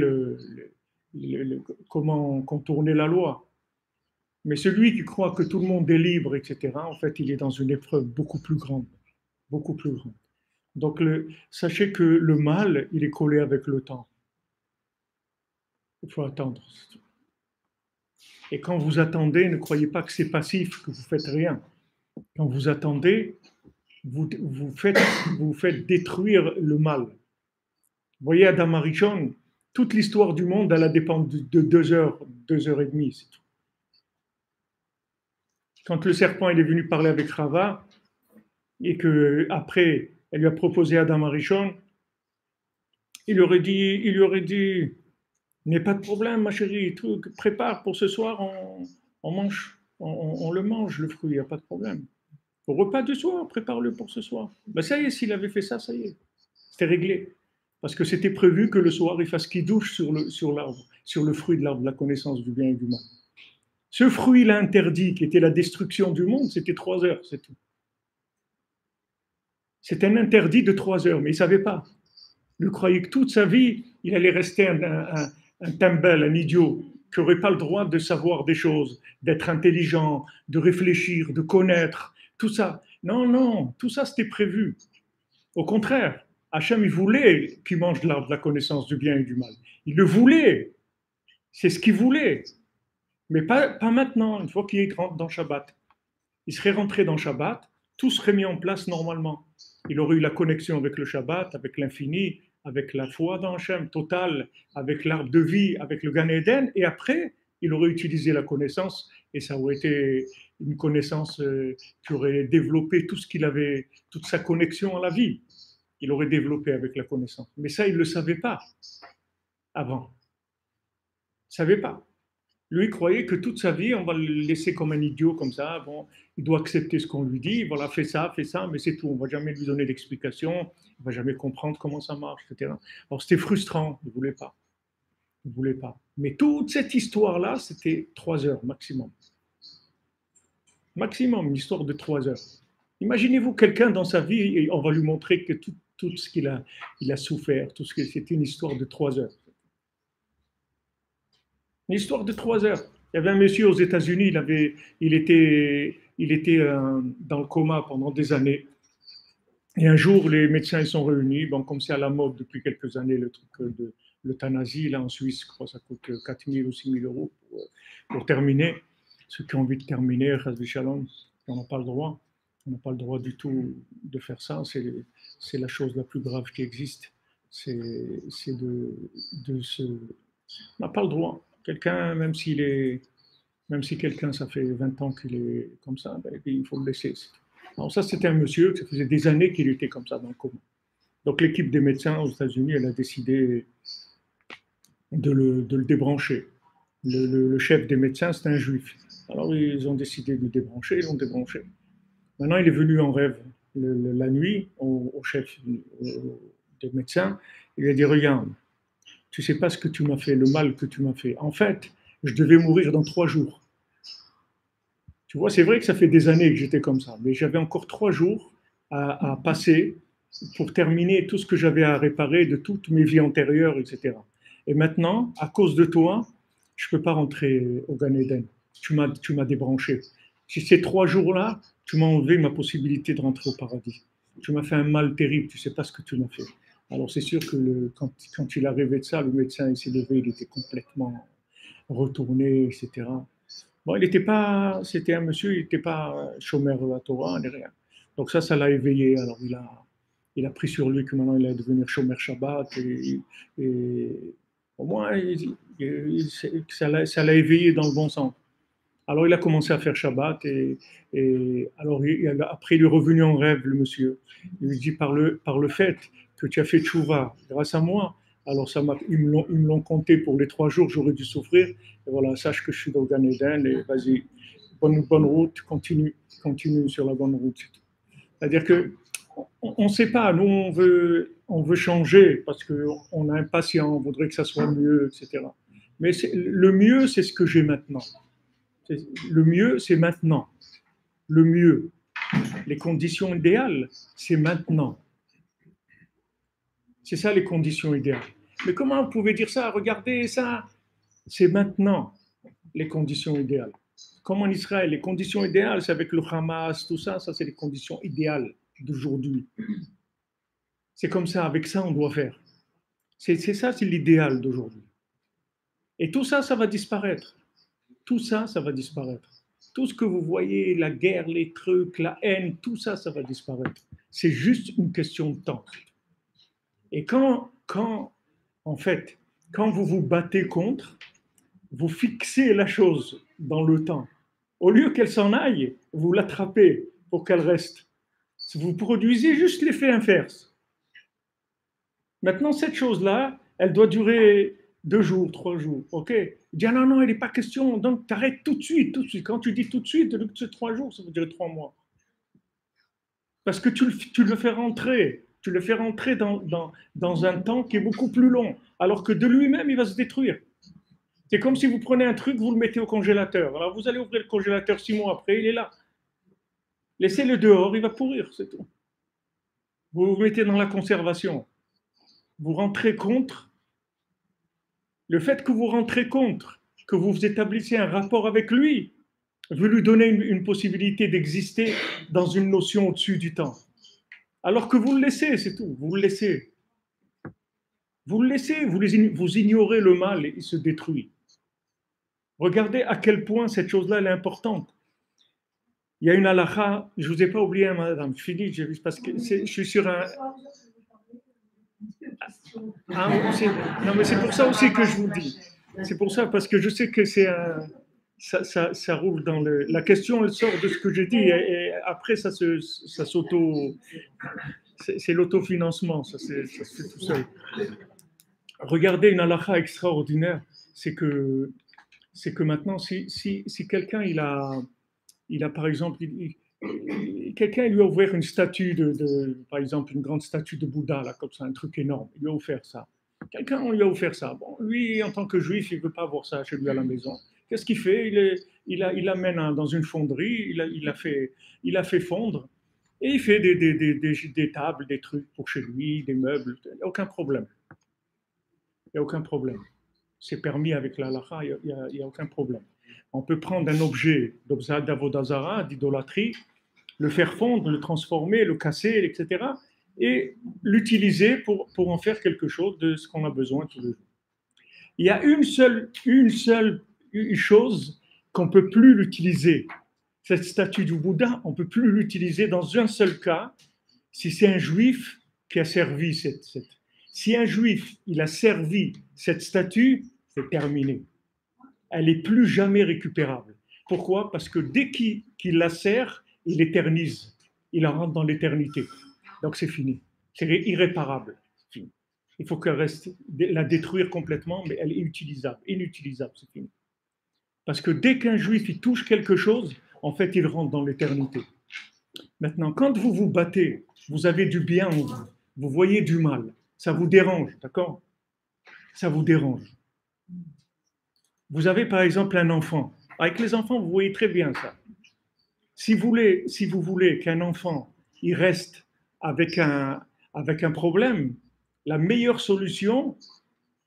comment contourner la loi. Mais celui qui croit que tout le monde est libre, etc., en fait, il est dans une épreuve beaucoup plus grande. Beaucoup plus grande. Donc, sachez que le mal, il est collé avec le temps. Il faut attendre. Et quand vous attendez, ne croyez pas que c'est passif, que vous faites rien. Quand vous attendez, vous faites détruire le mal. Vous voyez, Adam Arishon, toute l'histoire du monde, elle dépend de 2 heures, 2 heures et demie, c'est tout. Quand le serpent il est venu parler avec Rava, et qu'après, elle lui a proposé Adam Arishon, il lui aurait dit, n'est pas de problème, ma chérie, prépare pour ce soir, on mange, on le mange, le fruit, il n'y a pas de problème. Au repas du soir, prépare-le pour ce soir. Ben ça y est, s'il avait fait ça, ça y est. C'était réglé. Parce que c'était prévu que le soir, il fasse kidouche sur l'arbre, sur le fruit de l'arbre, la connaissance du bien et du mal. Ce fruit-là interdit, qui était la destruction du monde, c'était 3 heures, c'est tout. C'est un interdit de 3 heures, mais il ne savait pas. Il croyait que toute sa vie, il allait rester un tembel, un idiot, qui n'aurait pas le droit de savoir des choses, d'être intelligent, de réfléchir, de connaître, tout ça. Non, non, tout ça c'était prévu. Au contraire, Hachem, il voulait qu'il mange de l'arbre de la connaissance du bien et du mal. Il le voulait. C'est ce qu'il voulait. Mais pas maintenant, une fois qu'il rentre dans Shabbat. Il serait rentré dans Shabbat, tout serait mis en place normalement. Il aurait eu la connexion avec le Shabbat, avec l'infini, avec la foi dans Hachem totale, avec l'arbre de vie, avec le Gan Eden, et après, il aurait utilisé la connaissance, et ça aurait été une connaissance qui aurait développé tout ce qu'il avait, toute sa connexion à la vie. Il aurait développé avec la connaissance. Mais ça, il ne le savait pas avant. Il ne savait pas. Lui, il croyait que toute sa vie, on va le laisser comme un idiot, comme ça. Bon, il doit accepter ce qu'on lui dit. Voilà, fais ça, mais c'est tout. On ne va jamais lui donner d'explication. Il ne va jamais comprendre comment ça marche, etc. Alors, c'était frustrant. Il ne voulait pas. Il ne voulait pas. Mais toute cette histoire-là, c'était 3 heures maximum. Maximum, une histoire de 3 heures. Imaginez-vous quelqu'un dans sa vie, et on va lui montrer que tout ce qu'il a souffert, c'était une histoire de 3 heures. Une histoire de 3 heures. Il y avait un monsieur aux États-Unis, il était dans le coma pendant des années. Et un jour, les médecins ils sont réunis. Bon, comme c'est à la mode depuis quelques années, le truc de l'euthanasie, là en Suisse, je crois que ça coûte 4 000 ou 6 000 euros pour terminer. Ceux qui ont envie de terminer, Shalom, on n'a pas le droit. On n'a pas le droit du tout de faire ça. C'est la chose la plus grave qui existe. C'est de se... On n'a pas le droit. Quelqu'un, même si quelqu'un, ça fait 20 ans qu'il est comme ça, ben, il faut le laisser. Alors ça, c'était un monsieur, ça faisait des années qu'il était comme ça dans le coma. Donc l'équipe des médecins aux États-Unis, elle a décidé de le débrancher. Le chef des médecins, c'est un juif. Alors ils ont décidé de le débrancher, ils l'ont débranché. Maintenant, il est venu en rêve la nuit au chef des médecins. Il lui a dit, regarde, tu ne sais pas ce que tu m'as fait, le mal que tu m'as fait. En fait, je devais mourir dans 3 jours. Tu vois, c'est vrai que ça fait des années que j'étais comme ça, mais j'avais encore 3 jours à passer pour terminer tout ce que j'avais à réparer de toutes mes vies antérieures, etc. Et maintenant, à cause de toi, je ne peux pas rentrer au Gan Eden. Tu m'as débranché. Si ces 3 jours-là, tu m'as enlevé ma possibilité de rentrer au paradis. Tu m'as fait un mal terrible, tu ne sais pas ce que tu m'as fait. Alors c'est sûr que quand il a rêvé de ça, le médecin il s'est levé, il était complètement retourné, etc. Bon, c'était un monsieur, il n'était pas chômeur de la Torah, ni rien. Donc ça l'a éveillé. Alors il a pris sur lui que maintenant il allait devenir chômeur Shabbat et au moins ça l'a éveillé dans le bon sens. Alors il a commencé à faire Shabbat et alors après il est revenu en rêve, le monsieur. Il lui dit par le fait que tu as fait tchouva grâce à moi, alors ils me l'ont compté pour les 3 jours, j'aurais dû souffrir. Et voilà, sache que je suis dans le Gan Eden et vas-y, bonne route, continue sur la bonne route. C'est-à-dire que on ne sait pas, nous on veut changer parce qu'on est impatient, on voudrait que ça soit mieux, etc. Mais le mieux, c'est ce que j'ai maintenant. Le mieux, c'est maintenant. Le mieux. Les conditions idéales, c'est maintenant. C'est ça les conditions idéales. Mais comment vous pouvez dire ça? Regardez ça. C'est maintenant les conditions idéales. Comme en Israël, les conditions idéales, c'est avec le Hamas, tout ça, ça c'est les conditions idéales d'aujourd'hui. C'est comme ça, avec ça on doit faire. C'est ça, c'est l'idéal d'aujourd'hui. Et tout ça, ça va disparaître. Tout ça, ça va disparaître. Tout ce que vous voyez, la guerre, les trucs, la haine, tout ça, ça va disparaître. C'est juste une question de temps. Et en fait, quand vous vous battez contre, vous fixez la chose dans le temps. Au lieu qu'elle s'en aille, vous l'attrapez pour qu'elle reste. Vous produisez juste l'effet inverse. Maintenant, cette chose-là, elle doit durer 2 jours, 3 jours. OK? Il dit, ah non, il n'est pas question. Donc, tu arrêtes tout de suite, tout de suite. Quand tu dis tout de suite, c'est 3 jours, ça veut dire 3 mois. Parce que tu le fais rentrer. Tu le fais rentrer dans un temps qui est beaucoup plus long. Alors que de lui-même, il va se détruire. C'est comme si vous prenez un truc, vous le mettez au congélateur. Alors, vous allez ouvrir le congélateur 6 mois après, il est là. Laissez-le dehors, il va pourrir, c'est tout. Vous vous mettez dans la conservation. Vous rentrez contre. Le fait que vous rentrez contre, que vous établissez un rapport avec lui, veut lui donner une possibilité d'exister dans une notion au-dessus du temps. Alors que vous le laissez, c'est tout. Vous le laissez. Vous le laissez, vous ignorez le mal et il se détruit. Regardez à quel point cette chose-là elle est importante. Il y a une halakha, je ne vous ai pas oublié, madame, Philippe, parce que je suis sur un... non, mais c'est pour ça aussi que je vous dis. C'est pour ça, parce que je sais que c'est un... Ça roule dans le... La question, elle sort de ce que j'ai dit, et après, ça s'auto... C'est l'autofinancement, ça se fait tout seul. Regardez une halakha extraordinaire, c'est que maintenant, si quelqu'un, il a par exemple... quelqu'un lui a ouvert une statue par exemple, une grande statue de Bouddha, là, comme ça, un truc énorme. Il lui a offert ça. Quelqu'un lui a offert ça. Bon, lui, en tant que juif, il ne veut pas avoir ça chez lui à la maison. Qu'est-ce qu'il fait? Il l'amène dans une fonderie, il a fait fondre, et il fait des tables, des trucs pour chez lui, des meubles. Il n'y a aucun problème. Il n'y a aucun problème. C'est permis avec la halakha, il n'y a aucun problème. On peut prendre un objet d'Avodazara, d'idolâtrie, le faire fondre, le transformer, le casser, etc. et l'utiliser pour en faire quelque chose de ce qu'on a besoin tous les jours. Il y a une seule chose qu'on ne peut plus l'utiliser. Cette statue du Bouddha, on ne peut plus l'utiliser dans un seul cas, si c'est un juif qui a servi Si un juif, il a servi cette statue, c'est terminé. Elle n'est plus jamais récupérable. Pourquoi? Parce que dès qu'il la sert, il éternise. Il en rentre dans l'éternité. Donc c'est fini. C'est irréparable. Fini. Il faut qu'elle reste, la détruire complètement, mais elle est inutilisable, c'est fini. Parce que dès qu'un juif il touche quelque chose, en fait, il rentre dans l'éternité. Maintenant, quand vous vous battez, vous avez du bien en vous, vous voyez du mal, ça vous dérange, d'accord? Ça vous dérange. Vous avez par exemple un enfant. Avec les enfants, vous voyez très bien ça. Si vous voulez qu'un enfant il reste avec un problème, la meilleure solution,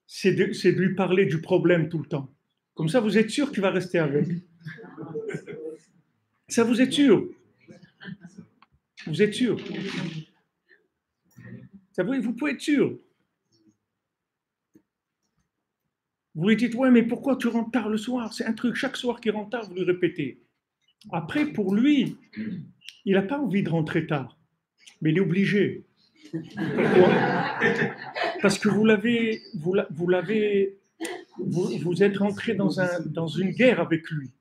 c'est de lui parler du problème tout le temps. Comme ça, vous êtes sûr qu'il va rester avec. Ça, vous êtes sûr. Vous êtes sûr. Vous pouvez être sûr. Vous lui dites, ouais, mais pourquoi tu rentres tard le soir? C'est un truc, chaque soir qu'il rentre tard, vous lui répétez. Après, pour lui, il n'a pas envie de rentrer tard, mais il est obligé. Pourquoi? Parce que vous êtes rentré dans une guerre avec lui.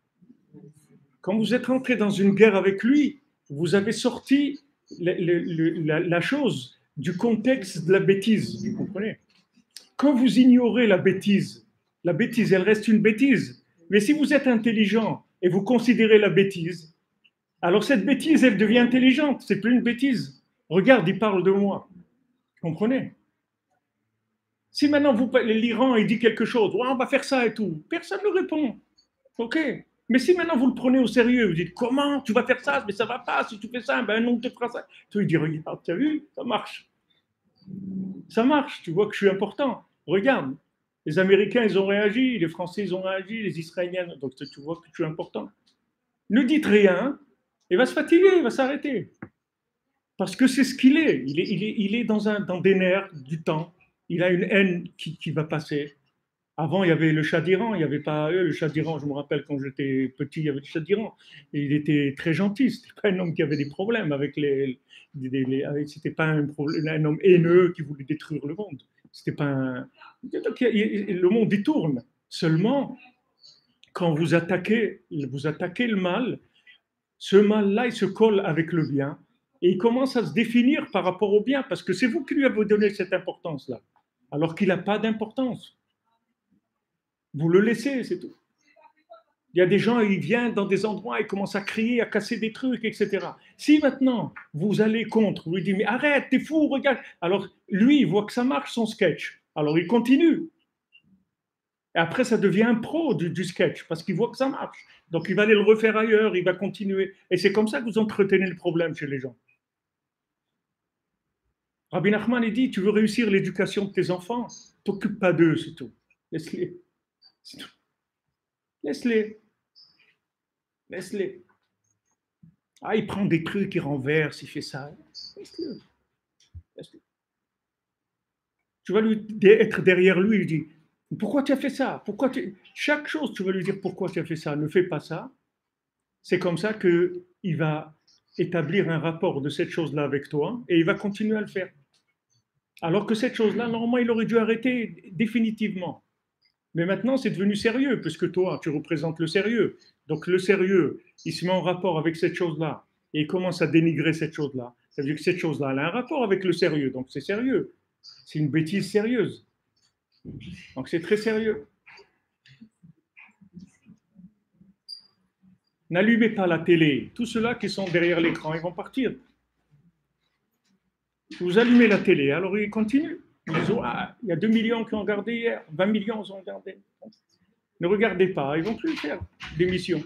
Quand vous êtes rentré dans une guerre avec lui, vous avez sorti la chose du contexte de la bêtise, vous comprenez? Quand vous ignorez la bêtise, elle reste une bêtise. Mais si vous êtes intelligent et vous considérez la bêtise, alors cette bêtise, elle devient intelligente, c'est plus une bêtise. Regarde, il parle de moi. Vous comprenez? Si maintenant l'Iran il dit quelque chose, ouais, on va faire ça et tout, personne ne répond. Ok. Mais si maintenant vous le prenez au sérieux, vous dites comment tu vas faire ça, mais ça va pas, si tu fais ça, ben non, tu feras ça. Il dit regarde, tu as vu, ça marche. Ça marche, tu vois que je suis important. Regarde, les Américains ils ont réagi, les Français ils ont réagi, les Israéliens, donc tu vois que je suis important. Ne dites rien, il va se fatiguer, il va s'arrêter. Parce que c'est ce qu'il est. Il est dans des nerfs du temps. Il a une haine qui va passer. Avant, il y avait le Shah d'Iran, il n'y avait pas le Shah d'Iran. Je me rappelle quand j'étais petit, il y avait le Shah d'Iran. Et il était très gentil. C'était pas un homme qui avait des problèmes avec c'était pas un homme haineux qui voulait détruire le monde. C'était pas le monde y tourne. Seulement, quand vous attaquez le mal, ce mal-là, il se colle avec le bien et il commence à se définir par rapport au bien parce que c'est vous qui lui avez donné cette importance-là, alors qu'il n'a pas d'importance. Vous le laissez, c'est tout. Il y a des gens, ils viennent dans des endroits, ils commencent à crier, à casser des trucs, etc. Si maintenant, vous allez contre, vous lui dites, mais arrête, t'es fou, regarde. Alors, lui, il voit que ça marche, son sketch. Alors, il continue. Et après, ça devient un pro du sketch, parce qu'il voit que ça marche. Donc, il va aller le refaire ailleurs, il va continuer. Et c'est comme ça que vous entretenez le problème chez les gens. Rabbi Nachman, il dit, tu veux réussir l'éducation de tes enfants, t'occupe pas d'eux, c'est tout. Laisse-les. C'est tout. Laisse-les. Laisse-les. Ah, il prend des trucs, il renverse, il fait ça. Laisse-le. Laisse-le. Tu vas lui être derrière lui, il dit, pourquoi tu as fait ça? Chaque chose, tu vas lui dire pourquoi tu as fait ça. Ne fais pas ça. C'est comme ça qu'il va établir un rapport de cette chose-là avec toi et il va continuer à le faire. Alors que cette chose-là, normalement, il aurait dû arrêter définitivement. Mais maintenant, c'est devenu sérieux, puisque toi, tu représentes le sérieux. Donc le sérieux, il se met en rapport avec cette chose-là et il commence à dénigrer cette chose-là. Ça veut dire que cette chose-là, elle a un rapport avec le sérieux, donc c'est sérieux. C'est une bêtise sérieuse. Donc c'est très sérieux. N'allumez pas la télé. Tous ceux-là qui sont derrière l'écran, ils vont partir. Vous allumez la télé, alors ils continuent. Ils disent, ah, il y a 2 millions qui ont regardé hier, 20 millions ont regardé. Ne regardez pas, ils ne vont plus faire d'émissions.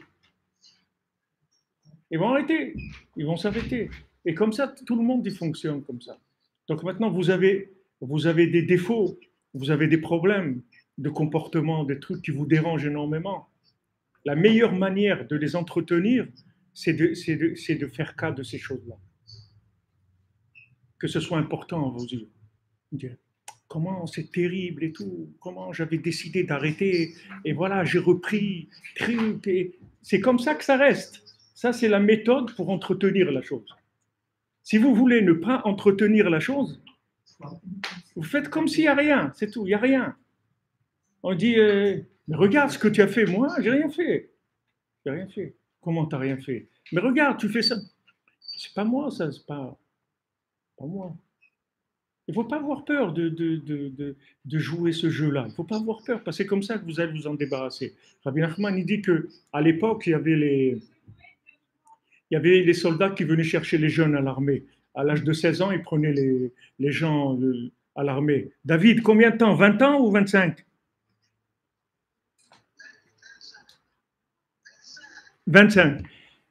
Ils vont arrêter, ils vont s'arrêter. Et comme ça, tout le monde y fonctionne comme ça. Donc maintenant, vous avez des défauts, vous avez des problèmes de comportement, des trucs qui vous dérangent énormément. La meilleure manière de les entretenir, c'est de faire cas de ces choses-là. Que ce soit important à vos yeux. Comment c'est terrible et tout, comment j'avais décidé d'arrêter, et voilà, j'ai repris, et c'est comme ça que ça reste. Ça, c'est la méthode pour entretenir la chose. Si vous voulez ne pas entretenir la chose, vous faites comme s'il n'y a rien, c'est tout, il n'y a rien. On dit, mais regarde ce que tu as fait, moi, j'ai rien fait. J'ai rien fait. Comment tu n'as rien fait? Mais regarde, tu fais ça. C'est pas moi, ça, c'est pas moi. Il ne faut pas avoir peur de jouer ce jeu-là. Il ne faut pas avoir peur, parce que c'est comme ça que vous allez vous en débarrasser. Rabbi Nachman, il dit qu'à l'époque, il y avait les soldats qui venaient chercher les jeunes à l'armée. À l'âge de 16 ans, ils prenaient les gens à l'armée. David, combien de temps? 20 ans ou 25? 25.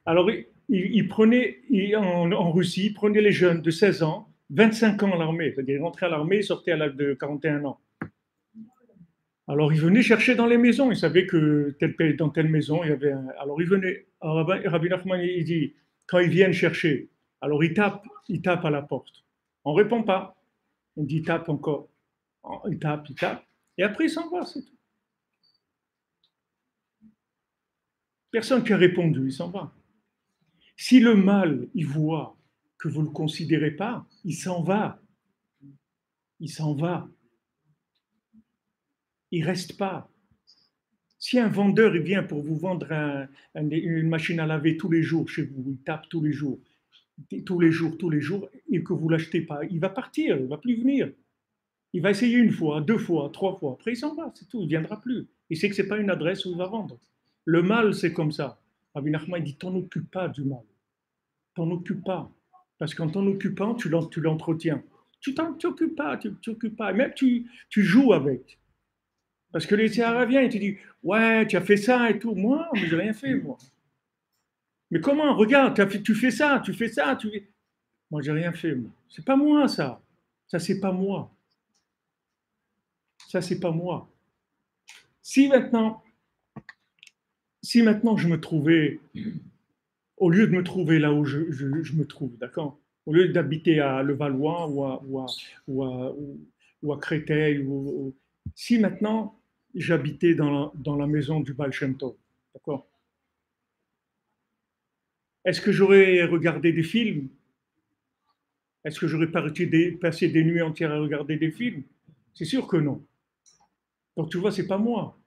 Alors, il prenait, en Russie, il prenait les jeunes de 16 ans, 25 ans à l'armée. C'est-à-dire, ils rentraient à l'armée, ils sortaient à l'âge de 41 ans. Alors, ils venaient chercher dans les maisons. Ils savaient que dans telle maison, il y avait un... Alors, ils venaient. Rabbi Nachman, il dit, quand ils viennent chercher, alors ils tapent à la porte. On ne répond pas. On dit, tape encore. Il tape. Et après, il s'en va, c'est tout. Personne qui a répondu, il s'en va. Si le mal, il voit que vous ne le considérez pas, il s'en va. Il s'en va. Il ne reste pas. Si un vendeur il vient pour vous vendre une machine à laver tous les jours chez vous, il tape tous les jours, et que vous ne l'achetez pas, il va partir, il ne va plus venir. Il va essayer une fois, deux fois, trois fois. Après, il s'en va, c'est tout, il ne viendra plus. Il sait que ce n'est pas une adresse où il va vendre. Le mal, c'est comme ça. Rabbi Nachman dit, t'en occupe pas du mal. T'en occupes pas. Parce qu'en t'en occupant, tu l'entretiens. Tu t'occupes pas, tu t'occupes pas. Et même tu joues avec. Parce que les Sahara vient et te dit, ouais, tu as fait ça et tout. Moi, mais j'ai rien fait, moi. Mais comment? Regarde, tu fais ça, tu fais ça. Moi, j'ai rien fait, moi. C'est pas moi, ça. Ça, c'est pas moi. Ça, c'est pas moi. Si maintenant, si maintenant je me trouvais, au lieu de me trouver là où je me trouve, d'accord? Au lieu d'habiter à Levallois ou à Créteil, si maintenant j'habitais dans la maison du Baal Shem Tov, d'accord? Est-ce que j'aurais regardé des films? Est-ce que j'aurais passé des nuits entières à regarder des films? C'est sûr que non. Donc tu vois, c'est pas moi.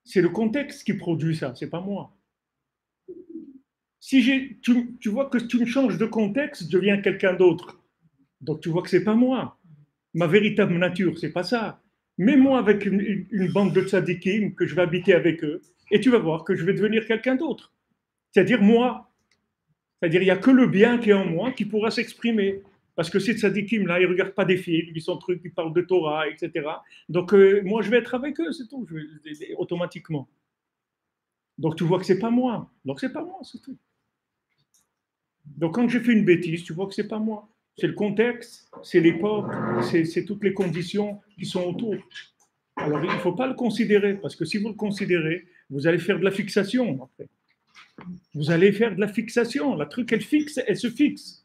C'est le contexte qui produit ça, c'est pas moi. Si tu vois que tu me changes de contexte, je deviens quelqu'un d'autre. Donc tu vois que c'est pas moi. Ma véritable nature, c'est pas ça. Mets-moi avec une bande de tzadikim que je vais habiter avec eux, et tu vas voir que je vais devenir quelqu'un d'autre. C'est-à-dire moi. C'est-à-dire il n'y a que le bien qui est en moi qui pourra s'exprimer. Parce que ces tzadikim-là, ils ne regardent pas des films, ils sont trucs, ils parlent de Torah, etc. Donc moi, je vais être avec eux, c'est tout, automatiquement. Donc tu vois que c'est pas moi. Donc c'est pas moi, c'est tout. Donc quand j'ai fait une bêtise, tu vois que c'est pas moi. C'est le contexte, c'est l'époque, c'est toutes les conditions qui sont autour. Alors il ne faut pas le considérer, parce que si vous le considérez, vous allez faire de la fixation après. Vous allez faire de la fixation. La truc, elle fixe, elle se fixe.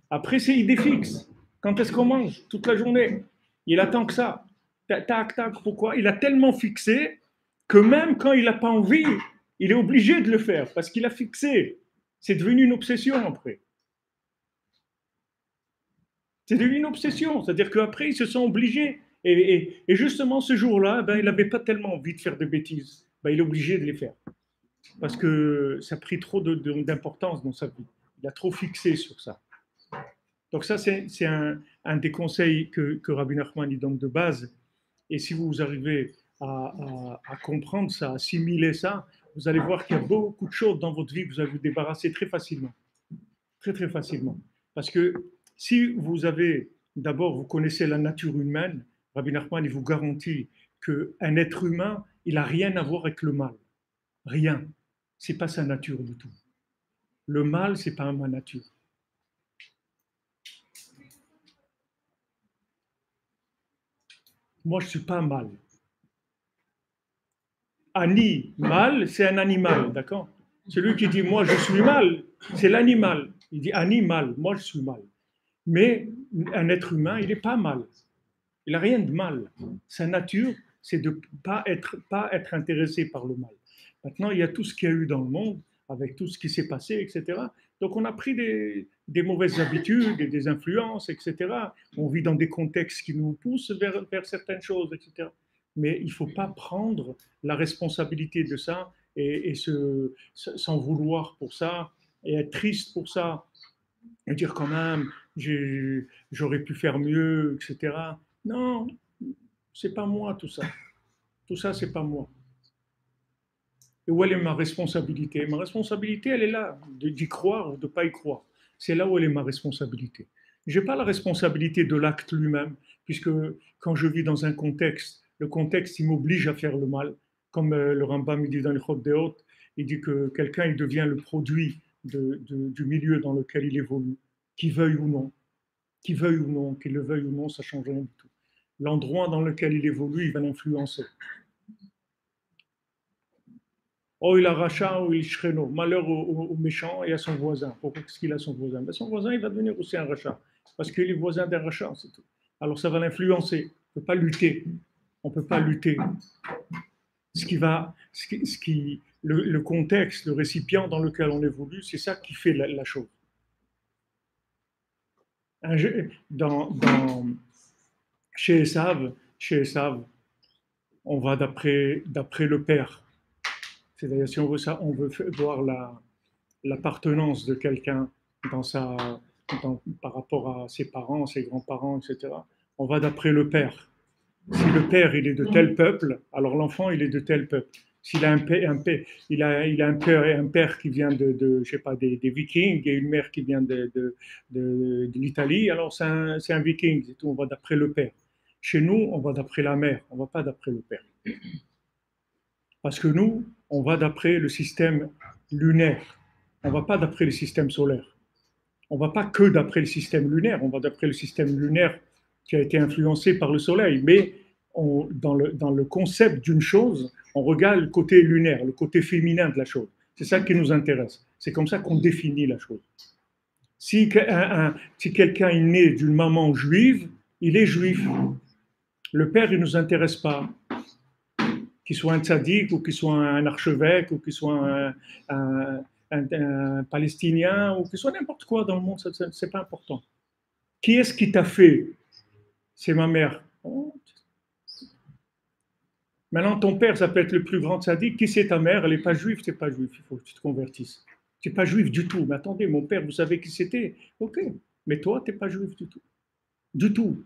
Après, c'est il défixe. Quand est-ce qu'on mange? Toute la journée. Il attend que ça. Tac, tac, pourquoi? Il a tellement fixé que même quand il n'a pas envie, il est obligé de le faire parce qu'il a fixé. C'est devenu une obsession après. C'est devenu une obsession. C'est-à-dire qu'après, ils se sont obligés. Et justement, ce jour-là, ben, il n'avait pas tellement envie de faire des bêtises. Ben, il est obligé de les faire. Parce que ça a pris trop d'importance dans sa vie. Il a trop fixé sur ça. Donc ça, c'est un des conseils que Rabbi Nachman dit donc de base. Et si vous arrivez à comprendre ça, à assimiler ça, vous allez voir qu'il y a beaucoup de choses dans votre vie que vous allez vous débarrasser très facilement. Très, très facilement. Parce que si vous avez, d'abord, vous connaissez la nature humaine, Rabbi Nachman, il vous garantit qu'un être humain, il n'a rien à voir avec le mal. Rien. C'est pas sa nature du tout. Le mal, c'est pas ma nature. Moi, je suis pas mal. Animal, c'est un animal, d'accord? Celui qui dit moi je suis mal, c'est l'animal. Il dit animal, moi je suis mal. Mais un être humain, il n'est pas mal. Il n'a rien de mal. Sa nature, c'est de pas être intéressé par le mal. Maintenant, il y a tout ce qu'il y a eu dans le monde, avec tout ce qui s'est passé, etc. Donc, on a pris des mauvaises habitudes et des influences, etc. On vit dans des contextes qui nous poussent vers certaines choses, etc. Mais il ne faut pas prendre la responsabilité de ça et s'en vouloir pour ça et être triste pour ça et dire quand même j'aurais pu faire mieux, etc. Non, c'est pas moi tout ça. Tout ça, c'est pas moi. Et où elle est ma responsabilité? Ma responsabilité, elle est là, d'y croire ou de ne pas y croire. C'est là où elle est ma responsabilité. Je n'ai pas la responsabilité de l'acte lui-même, puisque quand je vis dans un contexte, le contexte, il m'oblige à faire le mal. Comme le Rambam dit dans les Chot Deot, il dit que quelqu'un il devient le produit du milieu dans lequel il évolue, qu'il veuille ou non. Qu'il veuille ou non, qu'il le veuille ou non, ça ne change rien du tout. L'endroit dans lequel il évolue, il va l'influencer. Oh, il a rachat ou il shreno. Malheur au méchant et à son voisin. Pourquoi est-ce qu'il a son voisin? Ben, son voisin, il va devenir aussi un rachat. Parce qu'il est voisin d'un rachat, c'est tout. Alors ça va l'influencer. On ne peut pas lutter. On ne peut pas lutter. Le contexte, le récipient dans lequel on évolue, c'est ça qui fait la chose. Chez Esav, on va d'après le père. C'est-à-dire, si on veut ça, on veut voir l'appartenance de quelqu'un dans par rapport à ses parents, ses grands-parents, etc. On va d'après le père. Si le père il est de tel peuple, alors l'enfant il est de tel peuple. S'il a il a un père qui vient je sais pas, des Vikings et une mère qui vient de l'Italie, alors c'est un Viking. C'est tout. On va d'après le père. Chez nous, on va d'après la mère, on ne va pas d'après le père. Parce que nous, on va d'après le système lunaire. On ne va pas d'après le système solaire. On ne va pas que d'après le système lunaire, on va d'après le système lunaire qui a été influencé par le soleil. Mais dans le concept d'une chose, on regarde le côté lunaire, le côté féminin de la chose. C'est ça qui nous intéresse. C'est comme ça qu'on définit la chose. Si quelqu'un est né d'une maman juive, il est juif. Le père, il ne nous intéresse pas. Qu'il soit un tzaddik, ou qu'il soit un archevêque, ou qu'il soit un Palestinien, ou qu'il soit n'importe quoi dans le monde, c'est pas important. Qui est-ce qui t'a fait? C'est ma mère. Oh. Maintenant, ton père, ça peut être le plus grand tzaddik. Qui c'est ta mère? Elle n'est pas juive, c'est pas juif. Il faut que tu te convertisses. Tu n'es pas juif du tout. Mais attendez, mon père, vous savez qui c'était? Ok. Mais toi, tu n'es pas juif du tout. Du tout.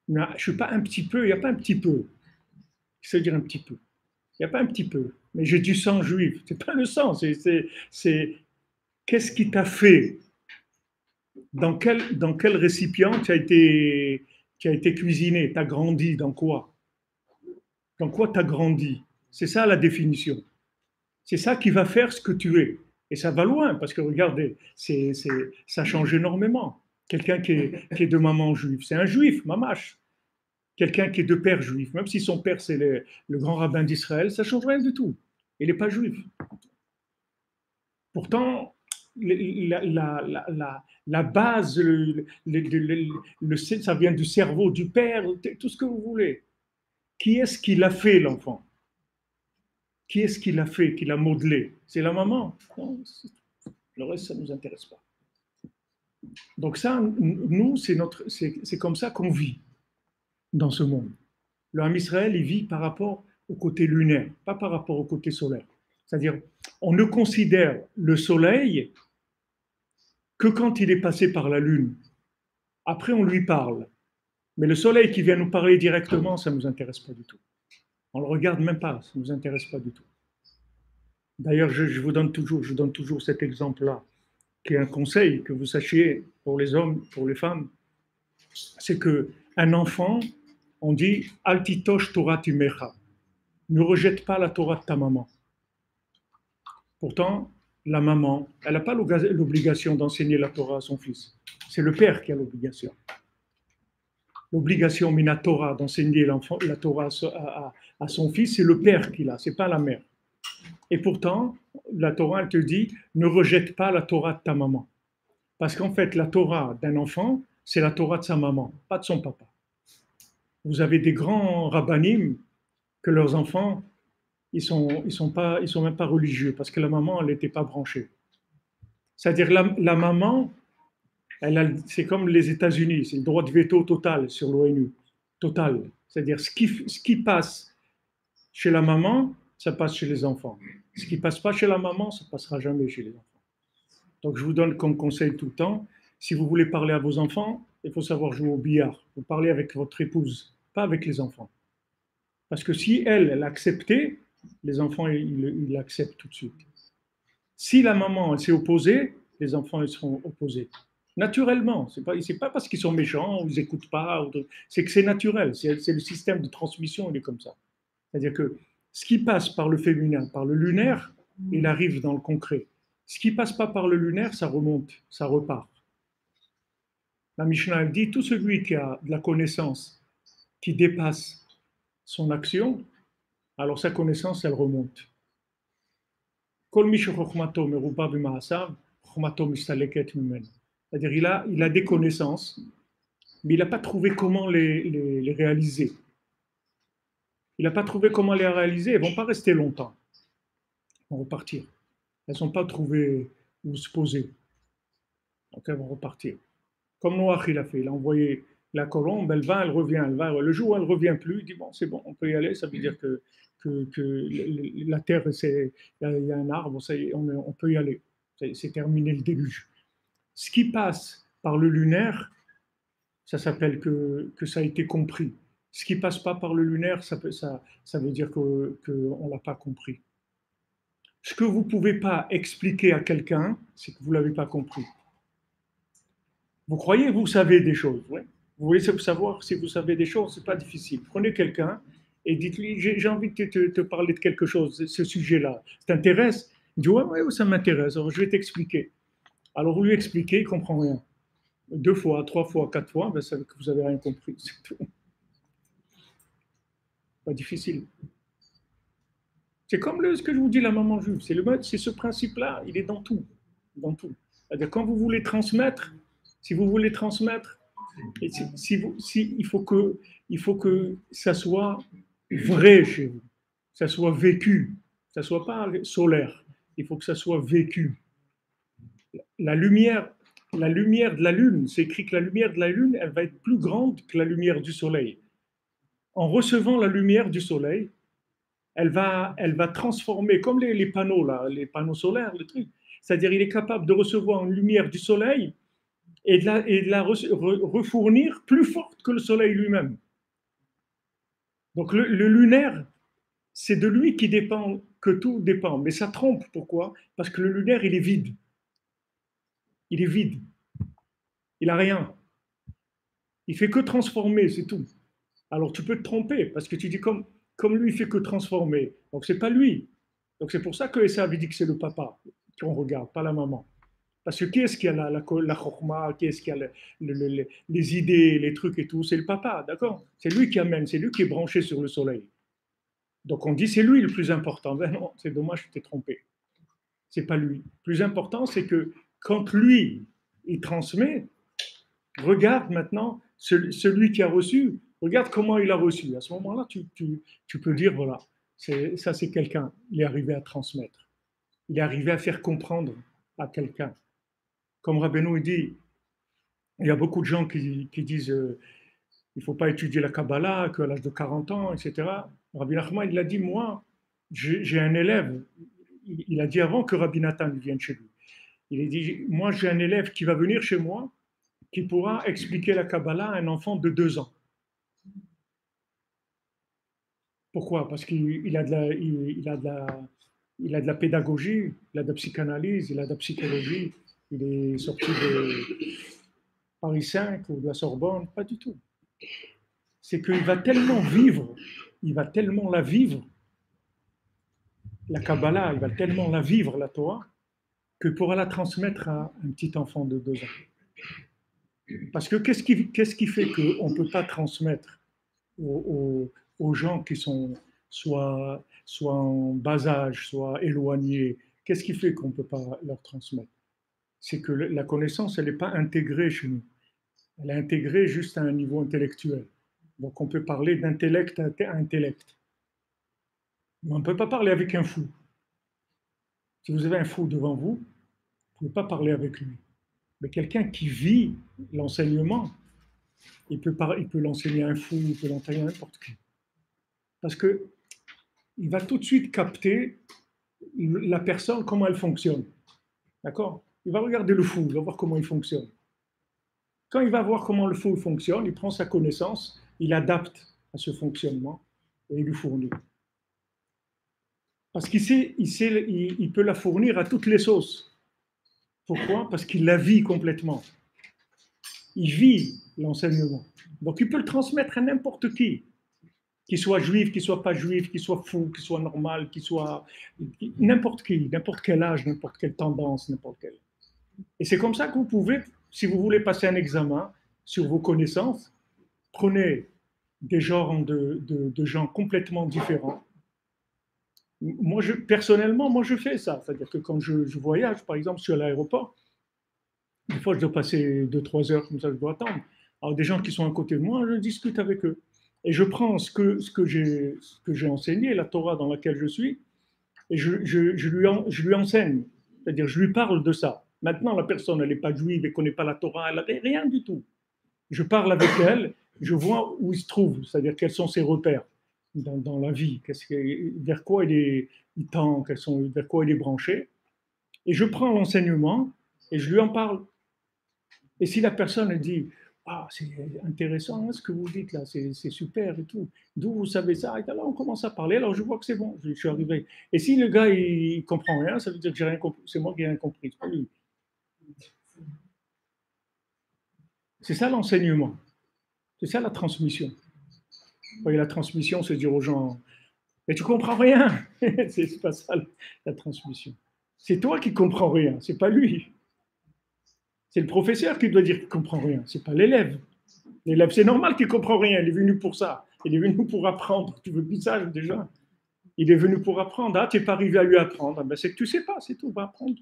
Non, je ne suis pas un petit peu, il n'y a pas un petit peu. Je veux dire un petit peu. Il n'y a pas un petit peu. Mais j'ai du sang juif. Ce n'est pas le sang, c'est qu'est-ce qui t'a fait? Dans quel récipient tu as été cuisiné? Tu as grandi dans quoi? Dans quoi tu as grandi? C'est ça la définition. C'est ça qui va faire ce que tu es. Et ça va loin, parce que regardez, ça change énormément. Quelqu'un qui est de maman juive, c'est un juif, mamache. Quelqu'un qui est de père juif, même si son père c'est le grand rabbin d'Israël, ça ne change rien du tout. Il n'est pas juif. Pourtant, la base, ça vient du cerveau du père, tout ce que vous voulez. Qui est-ce qui l'a fait, l'enfant? Qui est-ce qui l'a fait, qui l'a modelé? C'est la maman. Non, le reste, ça ne nous intéresse pas. Donc ça, nous, c'est comme ça qu'on vit dans ce monde. Le Ham Israël, il vit par rapport au côté lunaire, pas par rapport au côté solaire. C'est-à-dire, on ne considère le soleil que quand il est passé par la lune. Après, on lui parle. Mais le soleil qui vient nous parler directement, ça ne nous intéresse pas du tout. On ne le regarde même pas, ça ne nous intéresse pas du tout. D'ailleurs, je vous donne toujours cet exemple-là, qui est un conseil que vous sachiez pour les hommes, pour les femmes. C'est qu'un enfant, on dit « Altitosh Torah timecha » ne rejette pas la Torah de ta maman. Pourtant, la maman, elle n'a pas l'obligation d'enseigner la Torah à son fils. C'est le père qui a l'obligation. L'obligation minatora d'enseigner la Torah à son fils, c'est le père qui l'a, c'est pas la mère. Et pourtant, la Torah, elle te dit, ne rejette pas la Torah de ta maman. Parce qu'en fait, la Torah d'un enfant, c'est la Torah de sa maman, pas de son papa. Vous avez des grands rabbanim que leurs enfants, ils sont même pas religieux parce que la maman, elle n'était pas branchée. C'est-à-dire la maman, c'est comme les États-Unis, c'est le droit de veto total sur l'ONU, total. C'est-à-dire ce qui passe chez la maman, ça passe chez les enfants. Ce qui passe pas chez la maman, ça passera jamais chez les enfants. Donc je vous donne comme conseil tout le temps, si vous voulez parler à vos enfants, il faut savoir jouer au billard. Vous parlez avec votre épouse, pas avec les enfants. Parce que si elle acceptait, les enfants, ils l'acceptent tout de suite. Si la maman elle s'est opposée, les enfants ils seront opposés. Naturellement, c'est pas parce qu'ils sont méchants ou ils n'écoutent pas, c'est que c'est naturel, c'est le système de transmission, il est comme ça. C'est-à-dire que ce qui passe par le féminin, par le lunaire, il arrive dans le concret. Ce qui passe pas par le lunaire, ça remonte, ça repart. La Mishnah elle dit, tout celui qui a de la connaissance qui dépasse son action, alors sa connaissance, elle remonte. C'est-à-dire il a des connaissances, mais il n'a pas trouvé comment les réaliser. Il n'a pas trouvé comment les réaliser, elles ne vont pas rester longtemps. Elles vont repartir. Elles n'ont pas trouvé où se poser. Donc elles vont repartir. Comme Noach il a fait, il a envoyé La colombe, elle va, elle revient, elle va. Le jour où elle ne revient plus, il dit bon, c'est bon, on peut y aller. Ça veut dire que la terre, il y a un arbre, ça y est, on peut y aller. C'est terminé le déluge. Ce qui passe par le lunaire, ça s'appelle que ça a été compris. Ce qui passe pas par le lunaire, ça veut dire qu'on ne l'a pas compris. Ce que vous ne pouvez pas expliquer à quelqu'un, c'est que vous ne l'avez pas compris. Vous croyez, vous savez des choses, ouais. Vous voulez savoir si vous savez des choses, ce n'est pas difficile. Prenez quelqu'un et dites-lui, j'ai envie de te parler de quelque chose, ce sujet-là. Ça t'intéresse? Il dit, ouais, ouais, ça m'intéresse, alors je vais t'expliquer. Alors vous lui expliquez, il ne comprend rien. 2 fois, 3 fois, 4 fois, ben, ça veut que vous n'avez rien compris, c'est tout. Pas difficile. C'est comme ce que je vous dis, la maman juive. C'est ce principe-là, il est dans tout. Dans tout. C'est-à-dire, quand vous voulez transmettre, si vous voulez transmettre, il faut que ça soit vrai chez vous, ça soit vécu, ça soit pas solaire. Il faut que ça soit vécu. La lumière de la lune, c'est écrit que la lumière de la lune, elle va être plus grande que la lumière du soleil. En recevant la lumière du soleil, elle va transformer, comme les panneaux là, les panneaux solaires, le truc. C'est-à-dire, il est capable de recevoir une lumière du soleil et de la refournir plus forte que le soleil lui-même. Donc le lunaire, c'est de lui qui dépend, que tout dépend. Mais ça trompe, pourquoi? Parce que le lunaire, il est vide. Il est vide. Il n'a rien. Il fait que transformer, c'est tout. Alors tu peux te tromper, parce que tu dis comme lui, il fait que transformer. Donc c'est pas lui. Donc c'est pour ça que Essa avait dit que c'est le papa qu'on regarde, pas la maman. Parce que qui est-ce qui a la chorma, qui est-ce qui a les idées, les trucs et tout? C'est le papa, d'accord? C'est lui qui amène, c'est lui qui est branché sur le soleil. Donc on dit c'est lui le plus important. Ben non, c'est dommage, tu t'es trompé. C'est pas lui. Le plus important, c'est que quand lui, il transmet, regarde maintenant celui qui a reçu, regarde comment il a reçu. À ce moment-là, tu peux dire, voilà, ça c'est quelqu'un, il est arrivé à transmettre. Il est arrivé à faire comprendre à quelqu'un. Comme Rabbeinu dit, il y a beaucoup de gens qui disent il ne faut pas étudier la Kabbalah qu'à l'âge de 40 ans, etc. Rabbi Nachman, il a dit, moi, j'ai un élève, il a dit avant que Rabbi Nathan vienne chez lui. Il a dit, moi, j'ai un élève qui va venir chez moi, qui pourra expliquer la Kabbalah à un enfant de 2 ans. Pourquoi? Parce qu'il a il a de la pédagogie, il a de la psychanalyse, il a de la psychologie. Il est sorti de Paris 5 ou de la Sorbonne, pas du tout. C'est qu'il va tellement vivre, il va tellement la vivre, la Kabbalah, il va tellement la vivre, la Torah, que pourra la transmettre à un petit enfant de 2 ans. Parce que qu'est-ce qui fait qu'on ne peut pas transmettre aux gens qui sont soit en bas âge, soit éloignés? Qu'est-ce qui fait qu'on ne peut pas leur transmettre? C'est que la connaissance, elle n'est pas intégrée chez nous. Elle est intégrée juste à un niveau intellectuel. Donc on peut parler d'intellect à intellect. Mais on ne peut pas parler avec un fou. Si vous avez un fou devant vous, vous ne pouvez pas parler avec lui. Mais quelqu'un qui vit l'enseignement, il peut l'enseigner à un fou, il peut l'enseigner à n'importe qui. Parce qu'il va tout de suite capter la personne, comment elle fonctionne. D'accord? Il va regarder le fou, il va voir comment il fonctionne. Quand il va voir comment le fou fonctionne, il prend sa connaissance, il adapte à ce fonctionnement et il lui fournit. Parce il peut la fournir à toutes les sauces. Pourquoi? Parce qu'il la vit complètement. Il vit l'enseignement. Donc il peut le transmettre à n'importe qui. Qu'il soit juif, qu'il soit pas juif, qu'il soit fou, qu'il soit normal, qu'il soit n'importe qui, n'importe quel âge, n'importe quelle tendance, n'importe quelle. Et c'est comme ça que vous pouvez, si vous voulez passer un examen sur vos connaissances, prenez des genres de gens complètement différents. Moi, personnellement, je fais ça. C'est-à-dire que quand je voyage, par exemple, sur l'aéroport, des fois, je dois passer 2-3 heures comme ça, je dois attendre. Alors, des gens qui sont à côté de moi, je discute avec eux. Et je prends ce que j'ai enseigné, la Torah dans laquelle je suis, et je lui enseigne. C'est-à-dire, je lui parle de ça. Maintenant, la personne, elle n'est pas juive, elle ne connaît pas la Torah, elle n'a rien du tout. Je parle avec elle, je vois où il se trouve, c'est-à-dire quels sont ses repères dans la vie, vers quoi il tend, vers quoi il est branché. Et je prends l'enseignement et je lui en parle. Et si la personne elle dit ah, c'est intéressant hein, ce que vous dites là, c'est super et tout. D'où vous savez ça? Et là, on commence à parler. Alors, je vois que c'est bon, je suis arrivé. Et si le gars, il comprend rien, ça veut dire que j'ai rien compris. C'est moi qui n'ai rien compris, c'est pas lui. C'est ça l'enseignement. C'est ça la transmission. Vous voyez, la transmission, c'est dire aux gens mais tu comprends rien. C'est pas ça la transmission. C'est toi qui comprends rien, c'est pas lui. C'est le professeur qui doit dire qu'il comprend rien, c'est pas l'élève. L'élève, c'est normal qu'il comprend rien, il est venu pour ça. Il est venu pour apprendre. Tu veux plus ça déjà? Il est venu pour apprendre. Ah, tu n'es pas arrivé à lui apprendre. Ben, c'est que tu ne sais pas, c'est tout, va apprendre.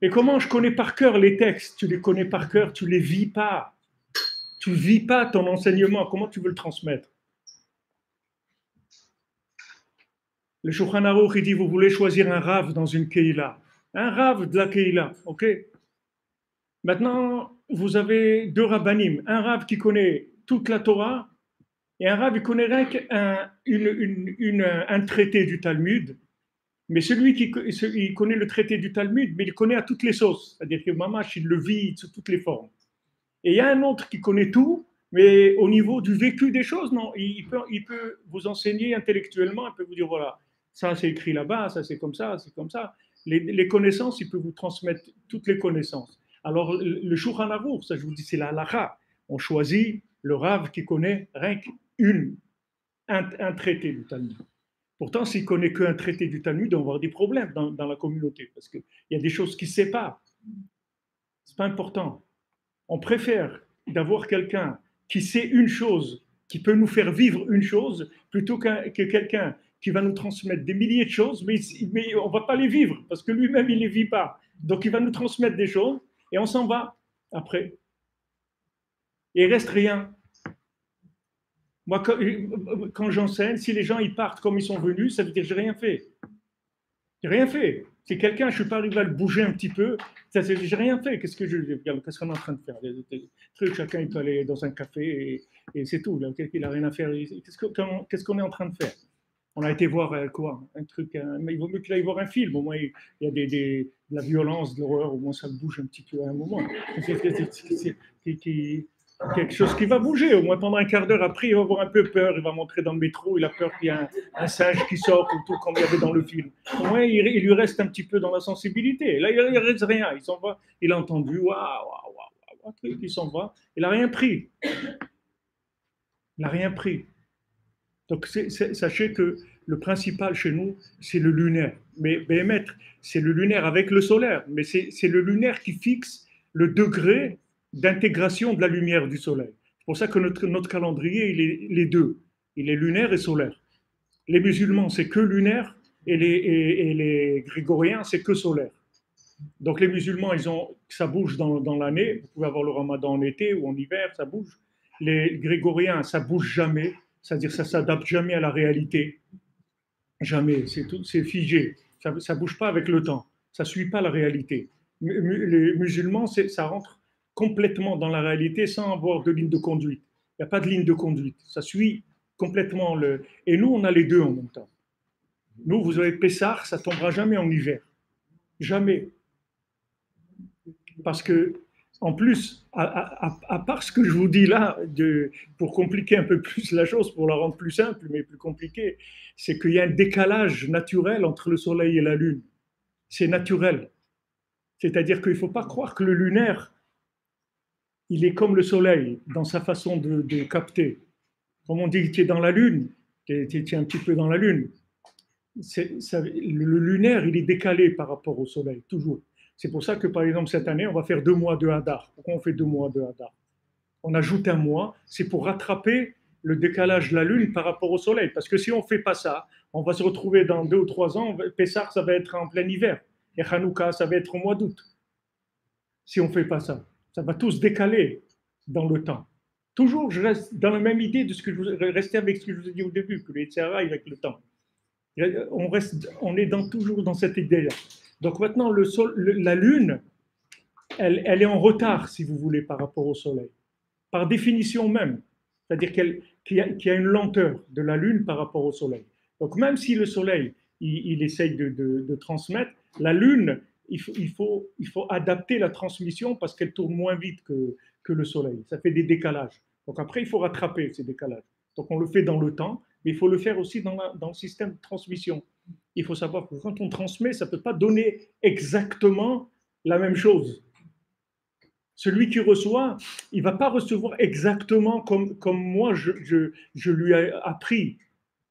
Et comment je connais par cœur les textes? Tu les connais par cœur, tu ne les vis pas. Tu ne vis pas ton enseignement, comment tu veux le transmettre? Le Shulchan Aruch, il dit, vous voulez choisir un rave dans une keïla. Un rave de la keïla, ok? Maintenant, vous avez deux rabbanim. Un rave qui connaît toute la Torah et un rave qui connaît rien qu'un traité du Talmud. Mais celui qui il connaît le traité du Talmud, mais il connaît à toutes les sauces. C'est-à-dire que Mamash, il le vit sous toutes les formes. Et il y a un autre qui connaît tout, mais au niveau du vécu des choses, non. Il peut vous enseigner intellectuellement, il peut vous dire, voilà, ça c'est écrit là-bas, ça c'est comme ça, c'est comme ça. Les connaissances, il peut vous transmettre toutes les connaissances. Alors, le Shulchan Aruch, ça je vous dis, c'est la halakha. On choisit le Rav qui connaît rien un traité du Talmud. Pourtant, s'il ne connaît qu'un traité du Talmud, on va avoir des problèmes dans la communauté, parce qu'il y a des choses qui se séparent. Ce n'est pas important. On préfère d'avoir quelqu'un qui sait une chose, qui peut nous faire vivre une chose, plutôt que quelqu'un qui va nous transmettre des milliers de choses, mais on ne va pas les vivre, parce que lui-même, il ne les vit pas. Donc, il va nous transmettre des choses, et on s'en va après. Et il ne reste rien. Moi, quand j'enseigne, si les gens ils partent comme ils sont venus, ça veut dire que j'ai rien fait. J'ai rien fait. Si quelqu'un, je ne suis pas arrivé à le bouger un petit peu, ça c'est j'ai rien fait. Qu'est-ce qu'on est en train de faire? Des trucs, chacun il peut aller dans un café et c'est tout. Là, il n'a rien à faire. Qu'est-ce qu'on est en train de faire? On a été voir quoi? Un truc. Il vaut mieux qu'il aille voir un film. Au moins, il y a de la violence, de l'horreur. Au moins, ça bouge un petit peu à un moment. Quelque chose qui va bouger. Au moins, pendant un quart d'heure après, il va avoir un peu peur. Il va montrer dans le métro. Il a peur qu'il y ait un singe qui sort, ou tout comme il y avait dans le film. Au moins, il lui reste un petit peu dans la sensibilité. Là, il ne reste rien. Il s'en va. Il a entendu. Waouh. Il s'en va. Il n'a rien pris. Il n'a rien pris. Donc, sachez que le principal chez nous, c'est le lunaire. Mais Béhémeth, c'est le lunaire avec le solaire. Mais c'est le lunaire qui fixe le degré d'intégration de la lumière du soleil. C'est pour ça que notre calendrier, il est les deux. Il est lunaire et solaire. Les musulmans, c'est que lunaire et les grégoriens, c'est que solaire. Donc les musulmans, ça bouge dans l'année. Vous pouvez avoir le ramadan en été ou en hiver, ça bouge. Les grégoriens, ça bouge jamais. C'est-à-dire que ça ne s'adapte jamais à la réalité. Jamais. C'est figé. Ça ne bouge pas avec le temps. Ça ne suit pas la réalité. Les musulmans, ça rentre complètement dans la réalité sans avoir de ligne de conduite. Il n'y a pas de ligne de conduite. Ça suit complètement le... Et nous, on a les deux en même temps. Nous, vous avez Pessah, ça ne tombera jamais en hiver. Jamais. Parce que, en plus, à part ce que je vous dis là, pour compliquer un peu plus la chose, pour la rendre plus simple, mais plus compliquée, c'est qu'il y a un décalage naturel entre le soleil et la lune. C'est naturel. C'est-à-dire qu'il ne faut pas croire que le lunaire, il est comme le soleil dans sa façon de capter. Comme on dit que tu es dans la lune, tu es un petit peu dans la lune. Le lunaire, il est décalé par rapport au soleil, toujours. C'est pour ça que, par exemple, cette année, on va faire 2 mois de Hadar. Pourquoi on fait 2 mois de Hadar? On ajoute un mois, c'est pour rattraper le décalage de la lune par rapport au soleil. Parce que si on ne fait pas ça, on va se retrouver dans 2 ou 3 ans, Pessah, ça va être en plein hiver. Et Hanouka, ça va être au mois d'août. Si on ne fait pas ça, ça va tous décaler dans le temps. Toujours, je reste dans la même idée de ce que je vous restais avec ce que je vous ai dit au début, que les Tzara avec le temps. On est toujours dans cette idée-là. Donc maintenant, la lune, elle est en retard, si vous voulez, par rapport au Soleil. Par définition même. C'est-à-dire qu'il y a une lenteur de la Lune par rapport au Soleil. Donc même si le Soleil, il essaye de transmettre, la Lune, il faut adapter la transmission parce qu'elle tourne moins vite que le Soleil. Ça fait des décalages. Donc après, il faut rattraper ces décalages. Donc on le fait dans le temps, mais il faut le faire aussi dans le système de transmission. Il faut savoir que quand on transmet, ça ne peut pas donner exactement la même chose. Celui qui reçoit, il ne va pas recevoir exactement comme moi je lui ai appris.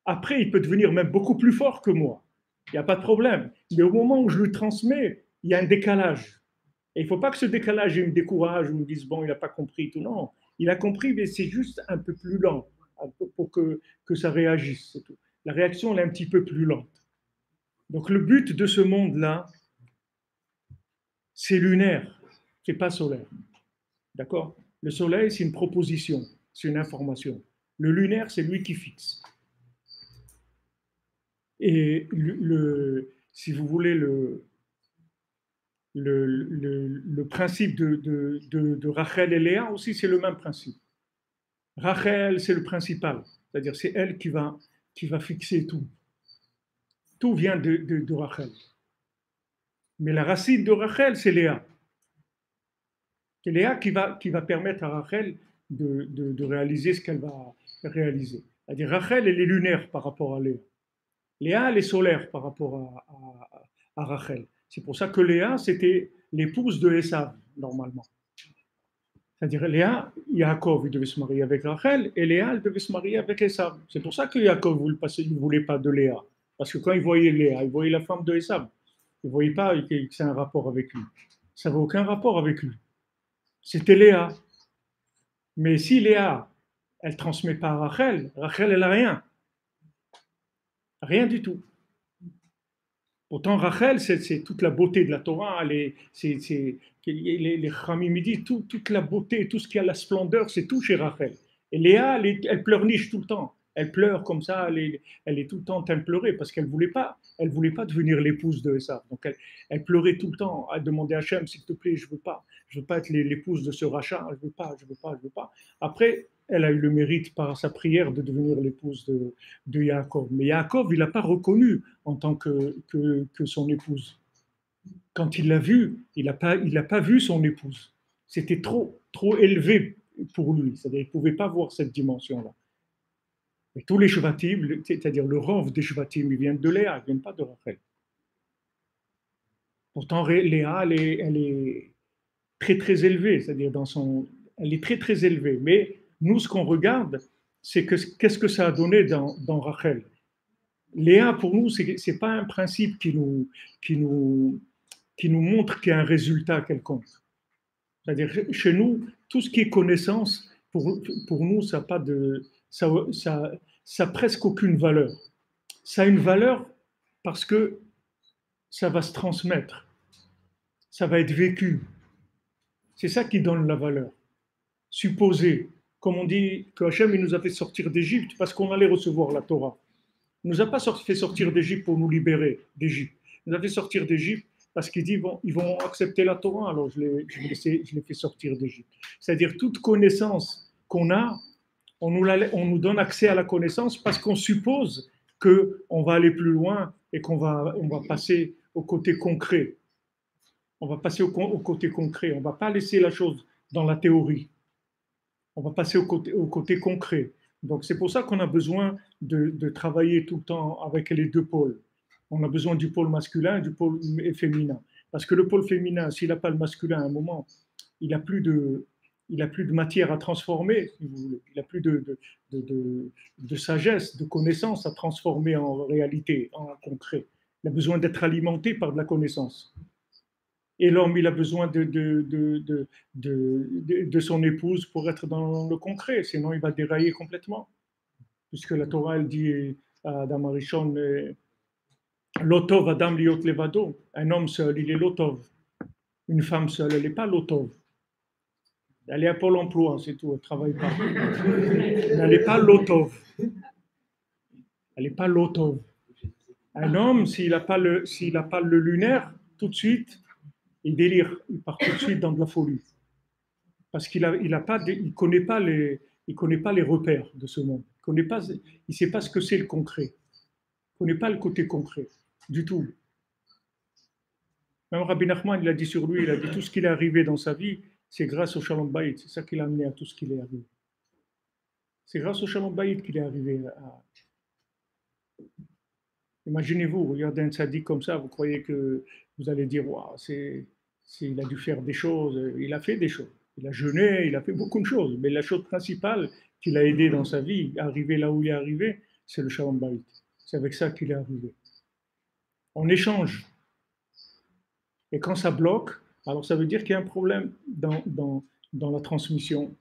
Après, il peut devenir même beaucoup plus fort que moi. Il n'y a pas de problème. Mais au moment où je lui transmets, il y a un décalage. Et il ne faut pas que ce décalage me décourage ou me dise, bon, il n'a pas compris tout. Non, il a compris, mais c'est juste un peu plus lent pour que ça réagisse. C'est tout. La réaction, elle est un petit peu plus lente. Donc le but de ce monde-là, c'est lunaire, c'est pas solaire. D'accord? Le soleil, c'est une proposition, c'est une information. Le lunaire, c'est lui qui fixe. Et si vous voulez, le principe de Rachel et Léa aussi, c'est le même principe. Rachel, c'est le principal, c'est-à-dire c'est elle qui va fixer tout. Tout vient de Rachel. Mais la racine de Rachel, c'est Léa. C'est Léa qui va permettre à Rachel de réaliser ce qu'elle va réaliser. C'est-à-dire Rachel, elle est lunaire par rapport à Léa. Léa, elle est solaire par rapport à Rachel. C'est pour ça que Léa, c'était l'épouse de Esav, normalement. C'est-à-dire Léa, Yaakov, il devait se marier avec Rachel, et Léa, elle devait se marier avec Esav. C'est pour ça que Yaakov ne voulait pas de Léa. Parce que quand il voyait Léa, il voyait la femme de Esav. Il ne voyait pas que c'est un rapport avec lui. Ça n'avait aucun rapport avec lui. C'était Léa. Mais si Léa, elle ne transmet pas à Rachel, Rachel, elle n'a rien. Rien du tout. Pourtant, Rachel, c'est toute la beauté de la Torah. Les Chamim disent toute la beauté, tout ce qui a la splendeur, c'est tout chez Rachel. Et Léa, elle pleurniche tout le temps. Elle pleure comme ça, elle est tout le temps en train de pleurer parce qu'elle voulait pas devenir l'épouse de Esav. Donc elle pleurait tout le temps. Elle demandait à Hachem, s'il te plaît, je veux pas être l'épouse de ce rachat, je veux pas. Après, elle a eu le mérite par sa prière de devenir l'épouse de Yaakov. Mais Yaakov, il n'a pas reconnu en tant que son épouse. Quand il l'a vue, il n'a pas vu son épouse. C'était trop élevé pour lui. C'est-à-dire qu'il ne pouvait pas voir cette dimension-là. Et tous les Shvatim, c'est-à-dire le rov des Shvatim, ils viennent de Léa, ils ne viennent pas de Rachel. Pourtant, Léa, elle est très élevée, c'est-à-dire elle est très élevée. Mais nous, ce qu'on regarde, c'est qu'est-ce que ça a donné dans Rachel. Léa, pour nous, ce n'est pas un principe qui nous montre qu'il y a un résultat quelconque. C'est-à-dire, chez nous, tout ce qui est connaissance, pour nous, ça n'a pas de... Ça presque aucune valeur. Ça a une valeur parce que ça va se transmettre. Ça va être vécu. C'est ça qui donne la valeur. Supposer, comme on dit que Hachem il nous a fait sortir d'Égypte parce qu'on allait recevoir la Torah. Il ne nous a pas fait sortir d'Égypte pour nous libérer d'Égypte. Il nous a fait sortir d'Égypte parce qu'il dit bon, ils vont accepter la Torah, alors je les fais sortir d'Égypte. C'est-à-dire toute connaissance qu'on a, on nous donne accès à la connaissance parce qu'on suppose qu'on va aller plus loin et on va passer au côté concret. On va passer au côté concret. On ne va pas laisser la chose dans la théorie. On va passer au côté concret. Donc c'est pour ça qu'on a besoin de travailler tout le temps avec les deux pôles. On a besoin du pôle masculin et du pôle féminin. Parce que le pôle féminin, s'il n'a pas le masculin à un moment, il n'a plus de matière à transformer, si vous voulez. Il n'a plus de sagesse, de connaissance à transformer en réalité, en concret. Il a besoin d'être alimenté par de la connaissance. Et l'homme, il a besoin de son épouse pour être dans le concret, sinon il va dérailler complètement. Puisque la Torah, elle dit à Adam Arishon, Lotov Adam liot levado, un homme seul, il est Lotov. Une femme seule, elle n'est pas Lotov. Elle est à Pôle emploi, c'est tout, elle ne travaille pas. Elle n'est pas Lotov. Elle n'est pas Lotov. Un homme, s'il n'a pas le lunaire, tout de suite, il délire, il part tout de suite dans de la folie. Parce qu'il ne connaît pas les repères de ce monde. Il ne sait pas ce que c'est le concret. Il ne connaît pas le côté concret, du tout. Même Rabbi Nachman, il a dit sur lui, il a dit tout ce qu'il est arrivé dans sa vie, c'est grâce au Shalom Bayit. C'est ça qui l'a amené à tout ce qu'il est arrivé. C'est grâce au Shalom Bayit qu'il est arrivé à... Imaginez-vous, regardez un tzaddik comme ça, vous croyez que vous allez dire, waouh, il a dû faire des choses, il a fait des choses. Il a jeûné, il a fait beaucoup de choses. Mais la chose principale qui l'a aidé dans sa vie à arriver là où il est arrivé, c'est le Shalom Bayit. C'est avec ça qu'il est arrivé. On échange. Et quand ça bloque, alors ça veut dire qu'il y a un problème dans la transmission.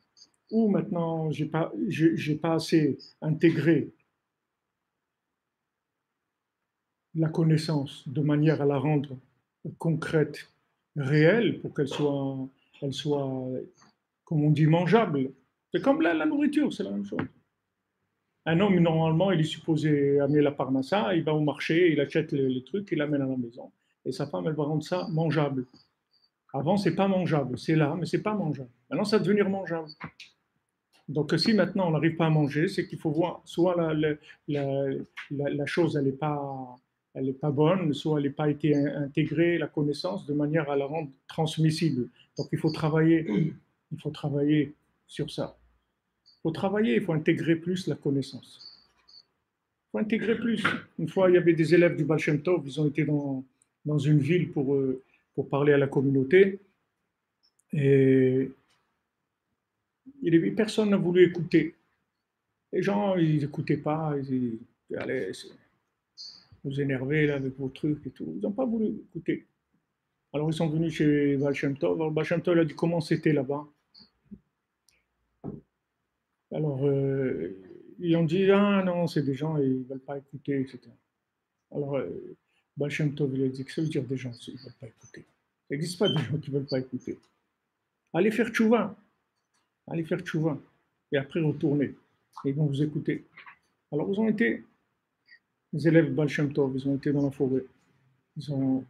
Ou maintenant, j'ai pas assez intégré la connaissance de manière à la rendre concrète, réelle, pour qu'elle soit, comme on dit, mangeable. C'est comme la nourriture, c'est la même chose. Un homme, normalement, il est supposé amener la parnassa, il va au marché, il achète les trucs, il l'amène à la maison. Et sa femme, elle va rendre ça mangeable. Avant, c'est pas mangeable, c'est là, mais c'est pas mangeable. Maintenant, ça va devenir mangeable. Donc, si maintenant on n'arrive pas à manger, c'est qu'il faut voir, soit la chose, elle n'est pas bonne, soit elle n'a pas été intégrée, la connaissance, de manière à la rendre transmissible. Donc, il faut travailler sur ça. Il faut travailler, il faut intégrer plus la connaissance. Il faut intégrer plus. Une fois, il y avait des élèves du Baal Shem Tov, ils ont été dans une ville pour parler à la communauté. Et personne n'a voulu écouter. Les gens, ils n'écoutaient pas. Ils disaient, allez, vous énervez là, avec vos trucs et tout. Ils n'ont pas voulu écouter. Alors, ils sont venus chez Baal Shem Tov. Alors, Baal Shem Tov a dit comment c'était là-bas. Alors, ils ont dit, ah non, c'est des gens, ils ne veulent pas écouter, etc. Alors, Baal Shem Tov, il a dit, que ça veut dire des gens qui ne veulent pas écouter. Ça n'existe pas des gens qui ne veulent pas écouter. Allez faire tchouva. Allez faire tchouva. Et après, retournez. Et ils vont vous écouter. Alors, ils ont été, les élèves Baal Shem Tov, ils ont été dans la forêt. Ils ont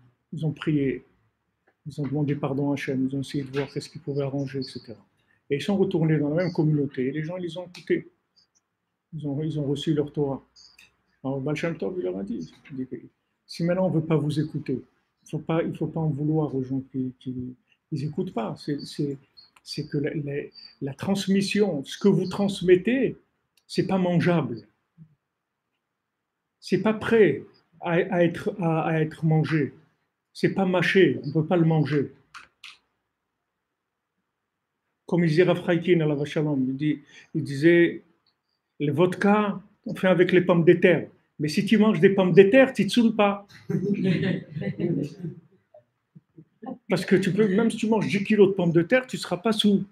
prié. Ils ont demandé pardon à Hachem. Ils ont essayé de voir qu'est-ce qu'ils pouvaient arranger, etc. Et ils sont retournés dans la même communauté. Et les gens, ils les ont écoutés. Ils ont reçu leur Torah. Alors, Baal Shem Tov, il leur a dit, si maintenant on ne veut pas vous écouter, il ne faut pas en vouloir aux gens qui n'écoutent pas. C'est que la transmission, ce que vous transmettez, c'est pas mangeable. C'est pas prêt à être mangé. C'est pas mâché, on ne peut pas le manger. Comme il disait Rav Chaikin à la Vachalom, il disait, le vodka, on fait avec les pommes de terre. Mais si tu manges des pommes de terre, tu ne te saoules pas. Parce que même si tu manges 10 kilos de pommes de terre, tu ne seras pas saoul.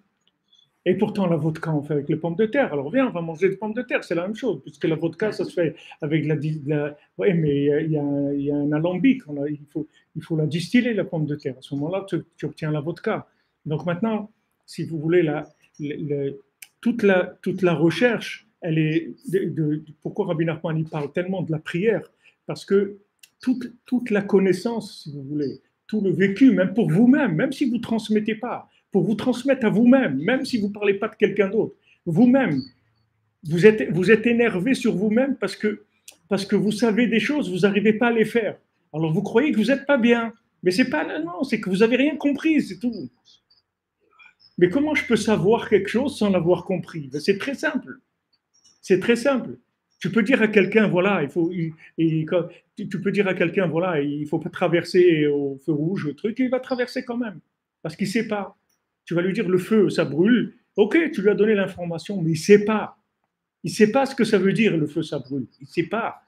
Et pourtant, la vodka, on fait avec les pommes de terre. Alors viens, on va manger des pommes de terre, c'est la même chose. Puisque la vodka, ça se fait avec oui, mais il y a un alambic. Il faut la distiller, la pomme de terre. À ce moment-là, tu obtiens la vodka. Donc maintenant, si vous voulez, toute la recherche, elle est pourquoi Rabbi Nachman il parle tellement de la prière? Parce que toute la connaissance, si vous voulez, tout le vécu, même pour vous-même, même si vous ne transmettez pas, pour vous transmettre à vous-même, même si vous ne parlez pas de quelqu'un d'autre, vous-même, vous êtes énervé sur vous-même parce que vous savez des choses, vous n'arrivez pas à les faire. Alors vous croyez que vous n'êtes pas bien, mais c'est pas, non, c'est que vous n'avez rien compris, c'est tout. Mais comment je peux savoir quelque chose sans l'avoir compris? C'est très simple. C'est très simple. Tu peux dire à quelqu'un, voilà, tu peux dire à quelqu'un, voilà, il faut pas traverser au feu rouge, le truc, et il va traverser quand même, parce qu'il sait pas. Tu vas lui dire, le feu, ça brûle. Ok, tu lui as donné l'information, mais il sait pas. Il sait pas ce que ça veut dire, le feu, ça brûle. Il sait pas.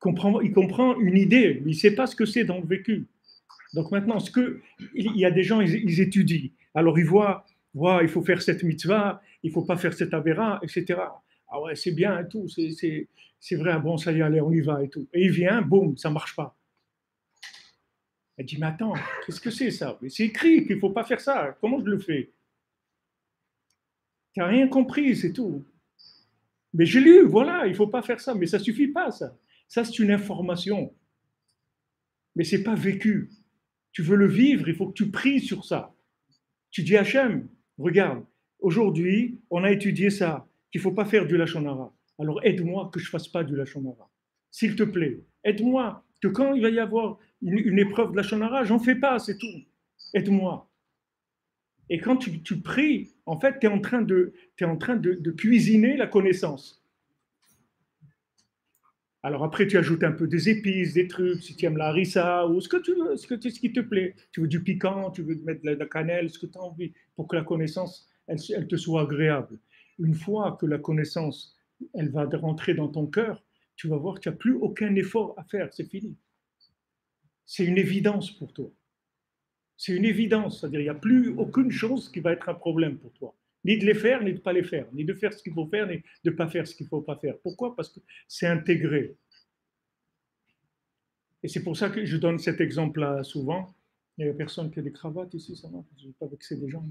Il comprend une idée, mais il sait pas ce que c'est dans le vécu. Donc maintenant, il y a des gens, ils étudient. Alors ils voient, il faut faire cette mitzvah, il faut pas faire cette avéra, etc. Ah ouais, c'est bien et tout, c'est vrai, bon, ça y est, allez, on y va et tout. Et il vient, boum, ça marche pas. Elle dit, mais attends, qu'est-ce que c'est ça? Mais c'est écrit qu'il faut pas faire ça, comment je le fais? Tu n'as rien compris, c'est tout. Mais j'ai lu, voilà, il faut pas faire ça, mais ça suffit pas, ça. Ça, c'est une information. Mais c'est pas vécu. Tu veux le vivre, il faut que tu pries sur ça. Tu dis Hachem, regarde, aujourd'hui, on a étudié ça, qu'il ne faut pas faire du Lachon Hara. Alors aide-moi que je ne fasse pas du Lachon Hara. S'il te plaît, aide-moi que quand il va y avoir une épreuve de Lachon Hara, j'en fais pas, c'est tout. Aide-moi. Et quand tu pries, en fait, tu es en train de cuisiner la connaissance. Alors après, tu ajoutes un peu des épices, des trucs, si tu aimes la harissa, ou ce que tu veux, ce qui te plaît. Tu veux du piquant, tu veux mettre de la cannelle, ce que tu as envie, pour que la connaissance, elle te soit agréable. Une fois que la connaissance, elle va rentrer dans ton cœur, tu vas voir que tu n'as plus aucun effort à faire, c'est fini. C'est une évidence pour toi. C'est une évidence, c'est-à-dire il n'y a plus aucune chose qui va être un problème pour toi. Ni de les faire, ni de ne pas les faire. Ni de faire ce qu'il faut faire, ni de ne pas faire ce qu'il ne faut pas faire. Pourquoi? Parce que c'est intégré. Et c'est pour ça que je donne cet exemple-là souvent. Il y a personne qui a des cravates ici, ça va? Je ne vais pas vexer des gens.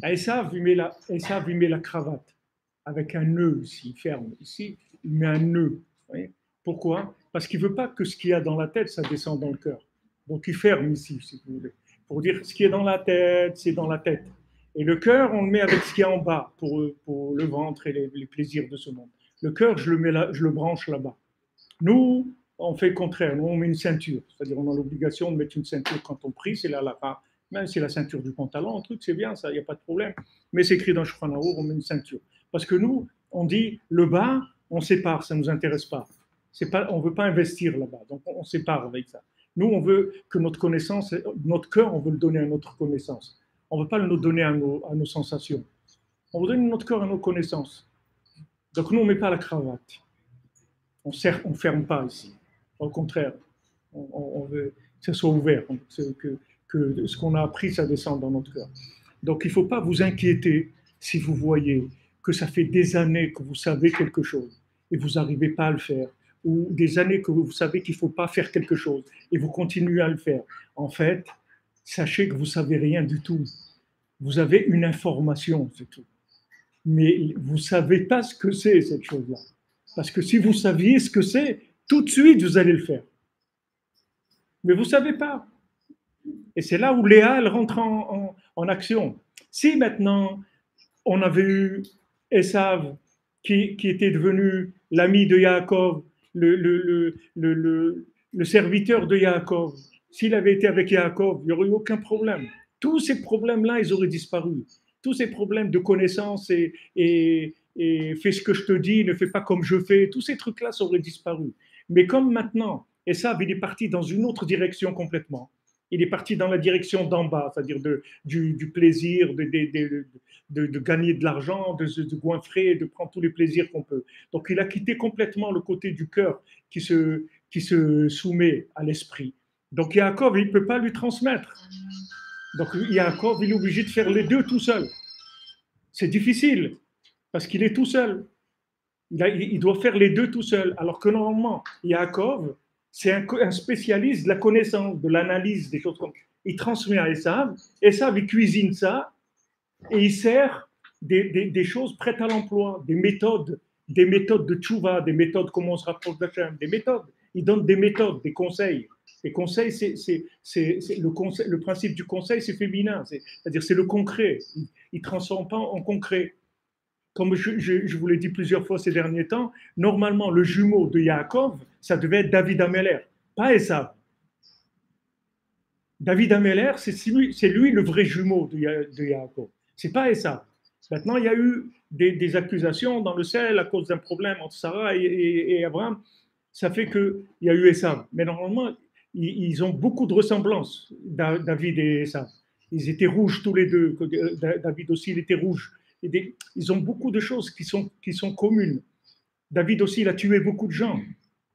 Esav, il met la cravate avec un nœud ici, ferme. Ici, il met un nœud. Pourquoi? Parce qu'il ne veut pas que ce qu'il y a dans la tête, ça descende dans le cœur. Donc il ferme ici, si vous voulez. Pour dire ce qui est dans la tête, c'est dans la tête. Et le cœur, on le met avec ce qui est en bas, pour le ventre et les plaisirs de ce monde. Le cœur, je le branche là-bas. Nous, on fait le contraire. Nous, on met une ceinture. C'est-à-dire, on a l'obligation de mettre une ceinture quand on prie. C'est là, même si c'est la ceinture du pantalon, un truc, c'est bien, ça, il n'y a pas de problème. Mais c'est écrit dans Shulchan Arour, on met une ceinture. Parce que nous, on dit, le bas, on sépare, ça ne nous intéresse pas. On ne veut pas investir là-bas, donc on sépare avec ça. Nous, on veut que notre connaissance, notre cœur, on veut le donner à notre connaissance. On ne veut pas le donner à nos sensations. On veut donner notre cœur à nos connaissances. Donc nous, on ne met pas la cravate. On ne ferme pas ici. Au contraire, on veut que ça soit ouvert, que ce qu'on a appris, ça descende dans notre cœur. Donc il ne faut pas vous inquiéter si vous voyez que ça fait des années que vous savez quelque chose et vous n'arrivez pas à le faire, ou des années que vous savez qu'il ne faut pas faire quelque chose et vous continuez à le faire. En fait, sachez que vous ne savez rien du tout. Vous avez une information, c'est tout. Mais vous ne savez pas ce que c'est, cette chose-là. Parce que si vous saviez ce que c'est, tout de suite, vous allez le faire. Mais vous ne savez pas. Et c'est là où Léa, elle rentre en action. Si maintenant, on avait eu Esav, qui était devenu l'ami de Yaakov, le serviteur de Yaakov, s'il avait été avec Yaakov, il n'y aurait eu aucun problème. Tous ces problèmes-là, ils auraient disparu. Tous ces problèmes de connaissance et fais ce que je te dis, ne fais pas comme je fais, tous ces trucs-là, ça aurait disparu. Mais comme maintenant, Esav, il est parti dans une autre direction complètement. Il est parti dans la direction d'en bas, c'est-à-dire du plaisir, de gagner de l'argent, de goinfrer, de prendre tous les plaisirs qu'on peut. Donc il a quitté complètement le côté du cœur qui se soumet à l'esprit. Donc Yaakov, il ne peut pas lui transmettre. Donc Yaakov, il est obligé de faire les deux tout seul. C'est difficile, parce qu'il est tout seul. Il doit faire les deux tout seul. Alors que normalement, Yaakov, c'est un spécialiste de la connaissance, de l'analyse, des choses comme ça. Il transmet à Esav, Esav, il cuisine ça, et il sert des choses prêtes à l'emploi, des méthodes de tchouva, des méthodes comment on se rapproche d'Hachem, des méthodes. Il donne des méthodes, des conseils. Les conseils, le principe du conseil, c'est féminin, c'est-à-dire c'est le concret. Il ne transforme pas en concret. Comme je vous l'ai dit plusieurs fois ces derniers temps, normalement, le jumeau de Yaakov, ça devait être David Améler, pas Esav. David Améler, c'est lui le vrai jumeau de Yaakov. C'est pas Esav. Maintenant, il y a eu des accusations dans le ciel à cause d'un problème entre Sarah et Abraham. Ça fait qu'il y a eu Esav. Mais normalement, ils ont beaucoup de ressemblances, David et Esav. Ils étaient rouges tous les deux. David aussi, il était rouge. Ils ont beaucoup de choses qui sont communes. David aussi, il a tué beaucoup de gens.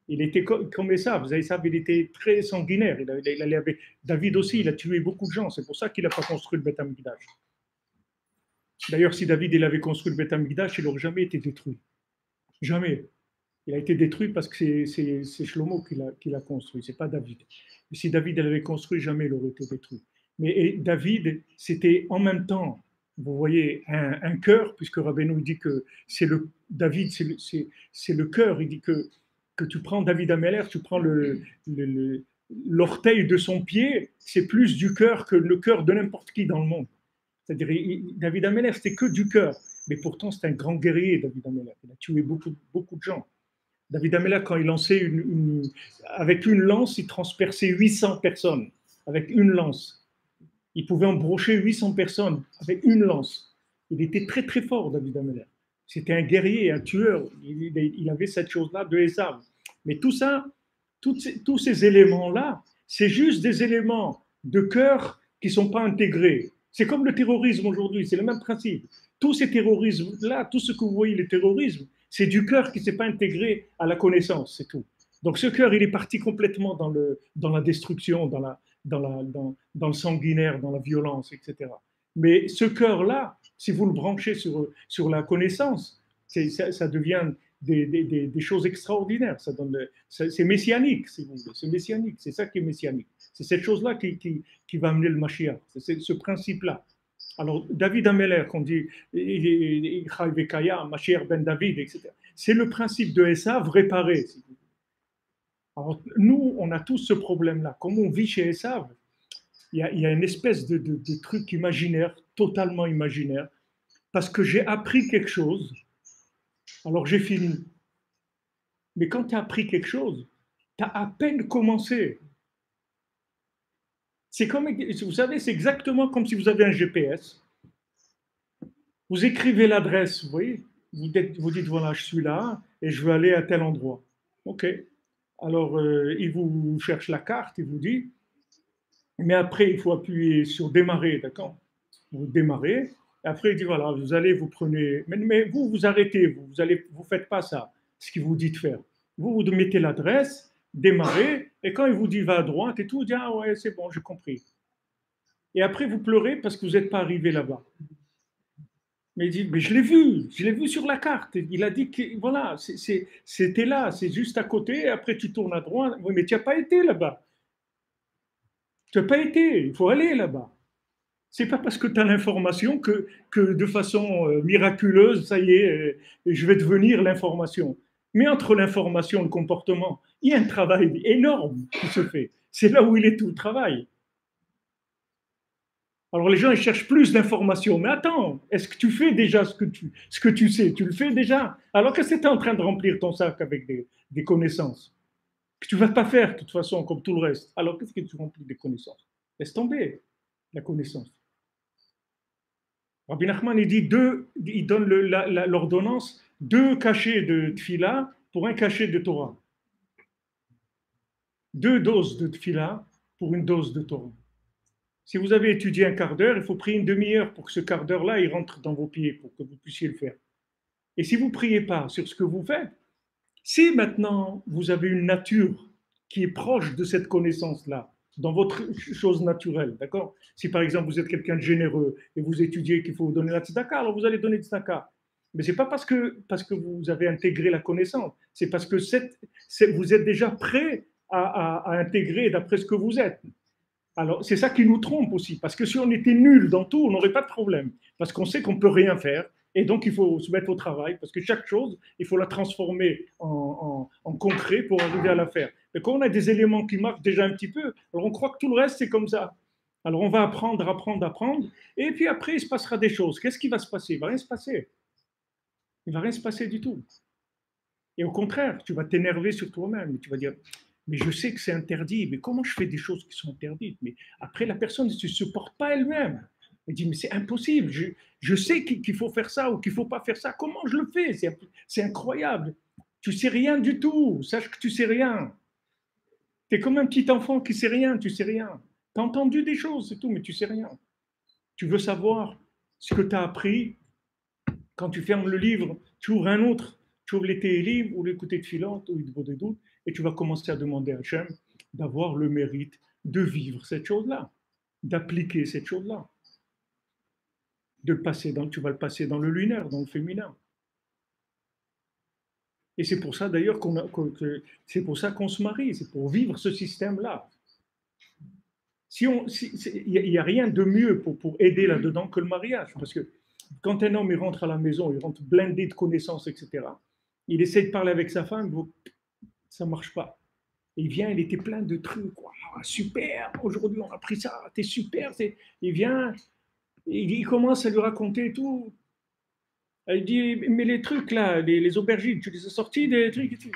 Il était comme Esav. Esav, il était très sanguinaire. David aussi, il a tué beaucoup de gens. C'est pour ça qu'il n'a pas construit le Beth Amikdash. D'ailleurs, si David il avait construit le Beth Amikdash, il n'aurait jamais été détruit. Jamais. Il a été détruit parce que c'est Shlomo qui l'a construit, c'est pas David. Et si David l'avait construit, jamais il aurait été détruit. Mais David, c'était en même temps, vous voyez, un cœur, puisque Rabbeinu dit que David, c'est le cœur. Il dit que tu prends David Améler, tu prends l'orteil de son pied, c'est plus du cœur que le cœur de n'importe qui dans le monde. C'est-à-dire, David Ameller, c'était que du cœur. Mais pourtant, c'est un grand guerrier, David Ameller. Il a tué beaucoup, beaucoup de gens. David Ameller, quand il lançait avec une lance, il transperçait 800 personnes. Avec une lance. Il pouvait embrocher 800 personnes avec une lance. Il était très, très fort, David Ameller. C'était un guerrier, un tueur. Il avait cette chose-là de Esav. Mais tout ça, tous ces éléments-là, c'est juste des éléments de cœur qui ne sont pas intégrés. C'est comme le terrorisme aujourd'hui, c'est le même principe. Tous ces terrorismes-là, tout ce que vous voyez, le terrorisme, c'est du cœur qui ne s'est pas intégré à la connaissance, c'est tout. Donc ce cœur, il est parti complètement dans la destruction, dans le sanguinaire, dans la violence, etc. Mais ce cœur-là, si vous le branchez sur la connaissance, ça devient des choses extraordinaires. C'est messianique, si vous voulez. C'est messianique. C'est ça qui est messianique. C'est cette chose-là qui va amener le Mashiach. C'est ce principe-là. Alors, David Ameller, qu'on dit Mashiach ben David, etc. C'est le principe de Esav réparé. Si vous voulez. Alors, nous, on a tous ce problème-là. Comme on vit chez Esav, il y a une espèce de truc imaginaire, totalement imaginaire, parce que j'ai appris quelque chose, alors j'ai fini. Mais quand tu as appris quelque chose, tu as à peine commencé. C'est comme, vous savez, c'est exactement comme si vous avez un GPS. Vous écrivez l'adresse, vous voyez, vous dites, voilà, je suis là et je veux aller à tel endroit. OK. Alors, il vous cherche la carte, il vous dit, mais après, il faut appuyer sur démarrer, d'accord? Vous démarrez, et après, il dit, voilà, vous prenez, mais vous arrêtez, vous faites pas ça, ce qu'il vous dit de faire. Vous mettez l'adresse, démarrez, et quand il vous dit va à droite et tout, vous dites, ah ouais, c'est bon, j'ai compris. Et après, vous pleurez parce que vous n'êtes pas arrivé là-bas. Mais il dit, mais je l'ai vu sur la carte. Il a dit que voilà, c'était là, c'est juste à côté, et après tu tournes à droite. Oui, mais tu n'as pas été là-bas. Tu n'as pas été, il faut aller là-bas. C'est pas parce que tu as l'information que de façon miraculeuse, ça y est, je vais devenir l'information. Mais entre l'information et le comportement, il y a un travail énorme qui se fait. C'est là où il est tout le travail. Alors les gens ils cherchent plus d'informations. Mais attends, est-ce que tu fais déjà ce que tu sais? Tu le fais déjà? Alors que c'est en train de remplir ton sac avec des connaissances que tu ne vas pas faire de toute façon comme tout le reste. Alors qu'est-ce que tu remplis des connaissances? Laisse tomber la connaissance. Rabbi Nachman il donne l'ordonnance 2 cachets de tfila pour 1 cachet de Torah. 2 doses de tfila pour 1 dose de Torah. Si vous avez étudié 1 quart d'heure, il faut prier 1 demi-heure pour que ce quart d'heure-là, il rentre dans vos pieds, pour que vous puissiez le faire. Et si vous ne priez pas sur ce que vous faites, si maintenant vous avez une nature qui est proche de cette connaissance-là, dans votre chose naturelle, d'accord? Si par exemple vous êtes quelqu'un de généreux et vous étudiez qu'il faut vous donner la tzedaka, alors vous allez donner la tzedaka. Mais ce n'est pas parce que vous avez intégré la connaissance, c'est parce que vous êtes déjà prêt à intégrer d'après ce que vous êtes. Alors, c'est ça qui nous trompe aussi, parce que si on était nul dans tout, on n'aurait pas de problème, parce qu'on sait qu'on ne peut rien faire, et donc il faut se mettre au travail, parce que chaque chose, il faut la transformer en concret pour arriver à la faire. Mais quand on a des éléments qui marchent déjà un petit peu, alors on croit que tout le reste, c'est comme ça. Alors on va apprendre, et puis après, il se passera des choses. Qu'est-ce qui va se passer? Il ne va rien se passer. Il ne va rien se passer du tout. Et au contraire, tu vas t'énerver sur toi-même, tu vas dire... Mais je sais que c'est interdit, mais comment je fais des choses qui sont interdites? Mais après, la personne ne se supporte pas elle-même. Elle dit, mais c'est impossible, je sais qu'il faut faire ça ou qu'il ne faut pas faire ça. Comment je le fais? C'est incroyable. Tu ne sais rien du tout. Sache que tu ne sais rien. Tu es comme un petit enfant qui ne sait rien, tu ne sais rien. Tu as entendu des choses, c'est tout, mais tu ne sais rien. Tu veux savoir ce que tu as appris. Quand tu fermes le livre, tu ouvres un autre. Tu ouvres les livres ou l'écouter de filante ou des doutes. Et tu vas commencer à demander à Hachem d'avoir le mérite de vivre cette chose-là, d'appliquer cette chose-là. Tu vas le passer dans le lunaire, dans le féminin. Et c'est pour ça d'ailleurs c'est pour ça qu'on se marie, c'est pour vivre ce système-là. Il n'y a rien de mieux pour aider là-dedans que le mariage, parce que quand un homme il rentre à la maison, il rentre blindé de connaissances, etc., il essaie de parler avec sa femme, ça ne marche pas. Et il vient, il était plein de trucs. Wow, super, aujourd'hui on a pris ça, t'es super. Il vient, il commence à lui raconter tout. Il dit, mais les trucs là, les aubergines, tu les as sortis des trucs et tout.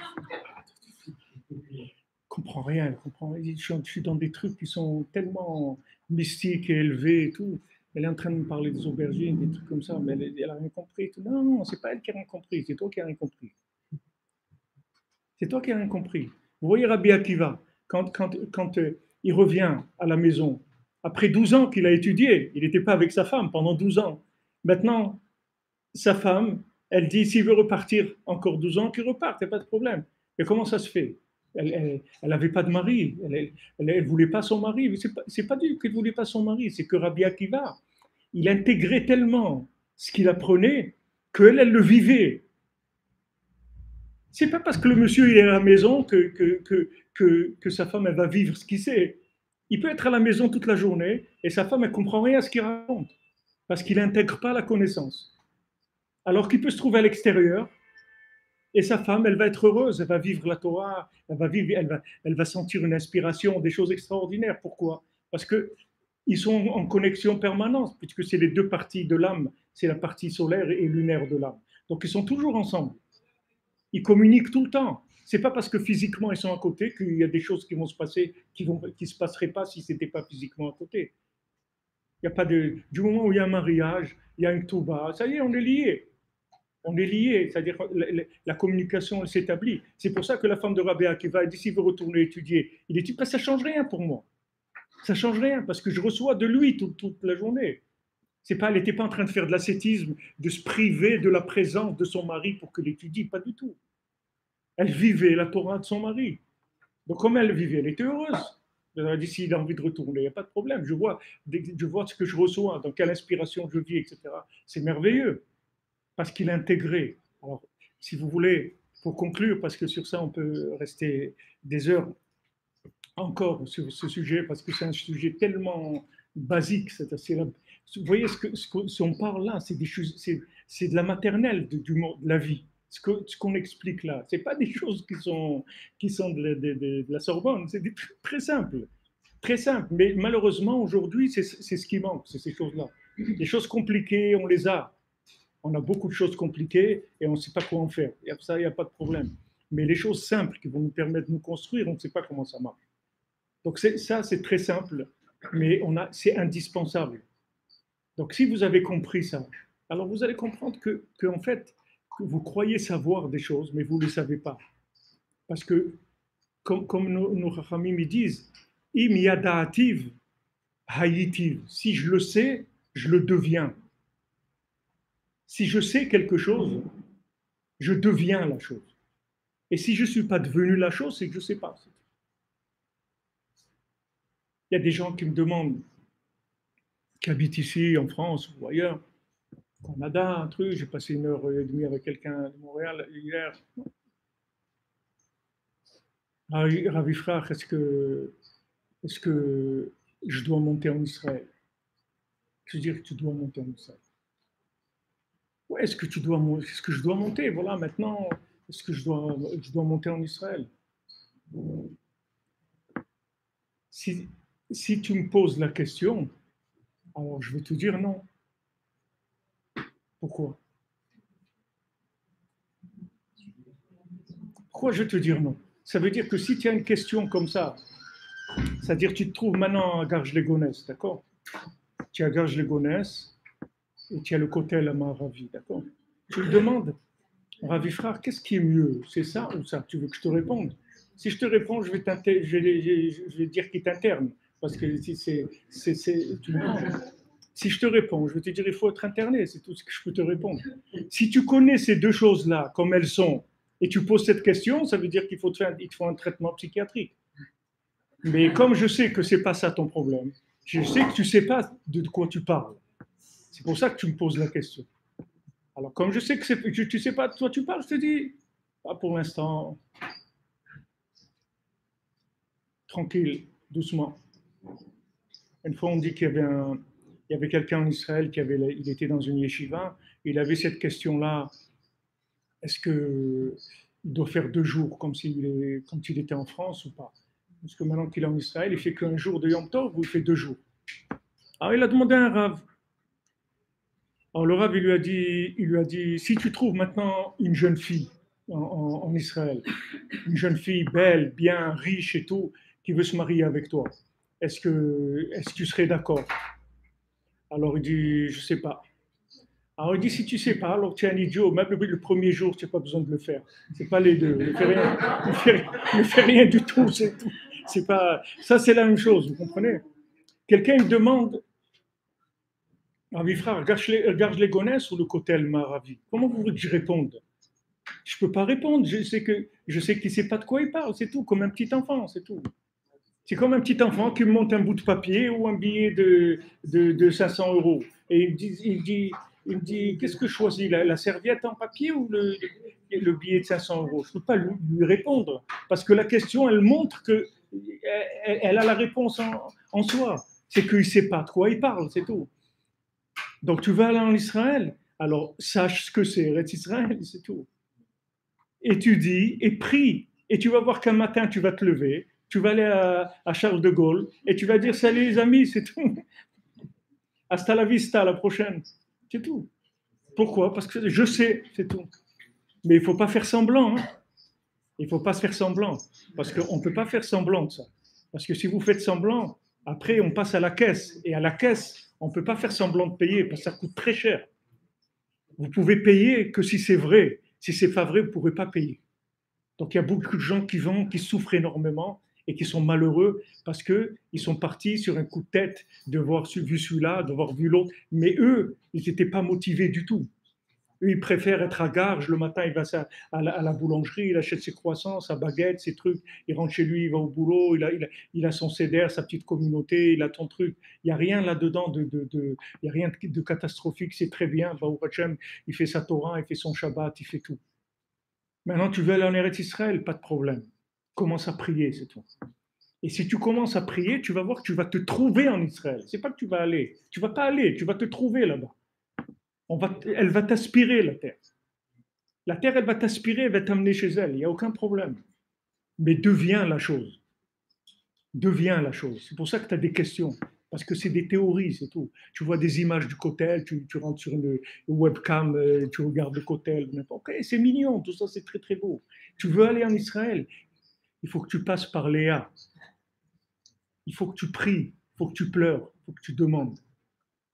Comprend rien, comprend rien. Je suis dans des trucs qui sont tellement mystiques et élevés et tout. Elle est en train de me parler des aubergines, des trucs comme ça, mais elle a rien compris. Non, non, c'est pas elle qui a rien compris, c'est toi qui as rien compris. C'est toi qui as rien compris. Vous voyez Rabbi Akiva, quand il revient à la maison, après 12 ans qu'il a étudié, il n'était pas avec sa femme pendant 12 ans. Maintenant, sa femme, elle dit s'il veut repartir encore 12 ans, qu'il reparte, il n'y a pas de problème. Mais comment ça se fait? Elle n'avait pas de mari, elle voulait pas son mari. C'est pas du qu'elle ne voulait pas son mari, c'est que Rabbi Akiva, il intégrait tellement ce qu'il apprenait qu'elle, elle le vivait. C'est pas parce que le monsieur est à la maison que sa femme elle va vivre ce qu'il sait. Il peut être à la maison toute la journée et sa femme elle comprend rien à ce qu'il raconte parce qu'il n'intègre pas la connaissance. Alors qu'il peut se trouver à l'extérieur et sa femme elle va être heureuse, elle va vivre la Torah, elle va sentir une inspiration, des choses extraordinaires. Pourquoi? Parce que ils sont en connexion permanente puisque c'est les deux parties de l'âme, c'est la partie solaire et lunaire de l'âme. Donc ils sont toujours ensemble. Ils communiquent tout le temps. C'est pas parce que physiquement ils sont à côté qu'il y a des choses qui vont se passer qui se passeraient pas si c'était pas physiquement à côté. Il y a pas de du moment où il y a un mariage, il y a une touba, ça y est, on est liés. On est liés, c'est-à-dire la communication elle s'établit. C'est pour ça que la femme de Rabbi Akiva dit s'il veut retourner étudier, il dit ça change rien pour moi. Ça change rien parce que je reçois de lui toute la journée. Elle n'était pas en train de faire de l'ascétisme, de se priver de la présence de son mari pour que l'étudie, pas du tout. Elle vivait la Torah de son mari. Donc, comme elle vivait, elle était heureuse. Elle a dit s'il a envie de retourner, il n'y a pas de problème. Je vois ce que je reçois, dans quelle inspiration je vis, etc. C'est merveilleux, parce qu'il est intégré. Alors, si vous voulez, pour conclure, parce que sur ça, on peut rester des heures encore sur ce sujet, parce que c'est un sujet tellement basique. Vous voyez, ce qu'on parle là, c'est de la maternelle de la vie. Ce qu'on explique là, ce n'est pas des choses qui sont de la Sorbonne, c'est des trucs très simples. Très simple, mais malheureusement aujourd'hui c'est ce qui manque, c'est ces choses-là. Les choses compliquées, on les a. On a beaucoup de choses compliquées et on ne sait pas quoi en faire. Et ça, il n'y a pas de problème. Mais les choses simples qui vont nous permettre de nous construire, on ne sait pas comment ça marche. Donc ça, c'est très simple, mais c'est indispensable. Donc si vous avez compris ça, alors vous allez comprendre que en fait, que vous croyez savoir des choses, mais vous ne les savez pas. Parce que, comme nos rachamim me disent, im yada'ativ hayitiv. Si je le sais, je le deviens. Si je sais quelque chose, je deviens la chose. Et si je ne suis pas devenu la chose, c'est que je ne sais pas. Il y a des gens qui me demandent, qui habitent ici, en France ou ailleurs, au Canada, un truc, j'ai passé 1h30 avec quelqu'un de Montréal hier. Ravi frère, est-ce que je dois monter en Israël? Je veux dire que tu dois monter en Israël. Ouais, est-ce que je dois monter? Voilà, maintenant, est-ce que je dois monter en Israël? Si, si tu me poses la question, alors je vais te dire non. Pourquoi? Pourquoi je vais te dire non? Ça veut dire que si tu as une question comme ça, c'est-à-dire que tu te trouves maintenant à Garges-les-Gonesse, d'accord? Tu es à Garges-les-Gonesse et tu as le Kotel à Maravi, d'accord? Tu me demandes, Ravi frère, qu'est-ce qui est mieux? C'est ça ou ça? Tu veux que je te réponde? Si je te réponds, je vais dire qu'il t'interne. Parce que si si je te réponds, je vais te dire il faut être interné, c'est tout ce que je peux te répondre. Si tu connais ces deux choses-là comme elles sont et tu poses cette question, ça veut dire qu'il faut il te faut un traitement psychiatrique. Mais comme je sais que c'est pas ça ton problème, je sais que tu sais pas de quoi tu parles. C'est pour ça que tu me poses la question. Alors comme je sais que tu sais pas de quoi tu parles, je te dis, pas pour l'instant, tranquille, doucement. Une fois, on dit il y avait quelqu'un en Israël il était dans une yeshiva, il avait cette question-là, est-ce que il doit faire 2 jours comme s'il était en France ou pas. Parce que maintenant qu'il est en Israël, il fait qu'un jour de Yom Tov ou il fait 2 jours. Alors il a demandé à un Rav. Alors le Rav, il lui a dit, si tu trouves maintenant une jeune fille en Israël, une jeune fille belle, bien, riche et tout, qui veut se marier avec toi, est-ce que tu serais d'accord? Alors il dit, je sais pas. Alors il dit, si tu sais pas, alors tu es un idiot, même le premier jour, tu n'as pas besoin de le faire. C'est pas les deux, ne fais rien du tout, c'est tout. C'est pas, ça c'est la même chose, vous comprenez? Quelqu'un me demande, Ravi frère, regarde les gonesse ou le kotel Maravi? Comment vous voulez que je réponde? Je ne peux pas répondre, je sais qu'il ne sait pas de quoi il parle, c'est tout, comme un petit enfant, c'est tout. C'est comme un petit enfant qui me monte un bout de papier ou un billet de 500 euros. Et il me dit qu'est-ce que je choisis, la serviette en papier ou le billet de 500 euros? Je ne peux pas lui répondre, parce que la question, elle montre qu'elle a la réponse en soi. C'est qu'il ne sait pas de quoi il parle, c'est tout. Donc tu vas aller en Israël, alors sache ce que c'est Eretz Israël, c'est tout. Étudie et prie. Et tu vas voir qu'un matin, tu vas te lever, tu vas aller à Charles de Gaulle et tu vas dire salut les amis, c'est tout. Hasta la vista, à la prochaine. C'est tout. Pourquoi? Parce que je sais, c'est tout. Mais il ne faut pas faire semblant. Hein. Il ne faut pas se faire semblant. Parce qu'on ne peut pas faire semblant de ça. Parce que si vous faites semblant, après on passe à la caisse. Et à la caisse, on ne peut pas faire semblant de payer parce que ça coûte très cher. Vous pouvez payer que si c'est vrai. Si c'est pas vrai, vous ne pourrez pas payer. Donc il y a beaucoup de gens qui souffrent énormément et qui sont malheureux parce qu'ils sont partis sur un coup de tête de voir vu celui-là, de voir vu l'autre. Mais eux, ils n'étaient pas motivés du tout. Eux, ils préfèrent être à Garges. Le matin, il va à la boulangerie, il achète ses croissants, sa baguette, ses trucs. Il rentre chez lui, il va au boulot, il a son CDR, sa petite communauté, il a ton truc. Il n'y a rien là-dedans, il n'y a rien de catastrophique. C'est très bien. Baruch Hashem, il fait sa Torah, il fait son Shabbat, il fait tout. Maintenant, tu veux aller en Eretz Israël, pas de problème. Commence à prier, c'est tout. Et si tu commences à prier, tu vas voir que tu vas te trouver en Israël. C'est pas que tu vas aller. Tu vas pas aller, tu vas te trouver là-bas. Elle va t'aspirer, la terre. La terre, elle va t'aspirer, elle va t'amener chez elle. Il n'y a aucun problème. Mais deviens la chose. Deviens la chose. C'est pour ça que tu as des questions. Parce que c'est des théories, c'est tout. Tu vois des images du cotel, tu rentres sur une webcam, tu regardes le cotel. Ok, c'est mignon, tout ça, c'est très très beau. Tu veux aller en Israël, il faut que tu passes par Léa. Il faut que tu pries, il faut que tu pleures, il faut que tu demandes.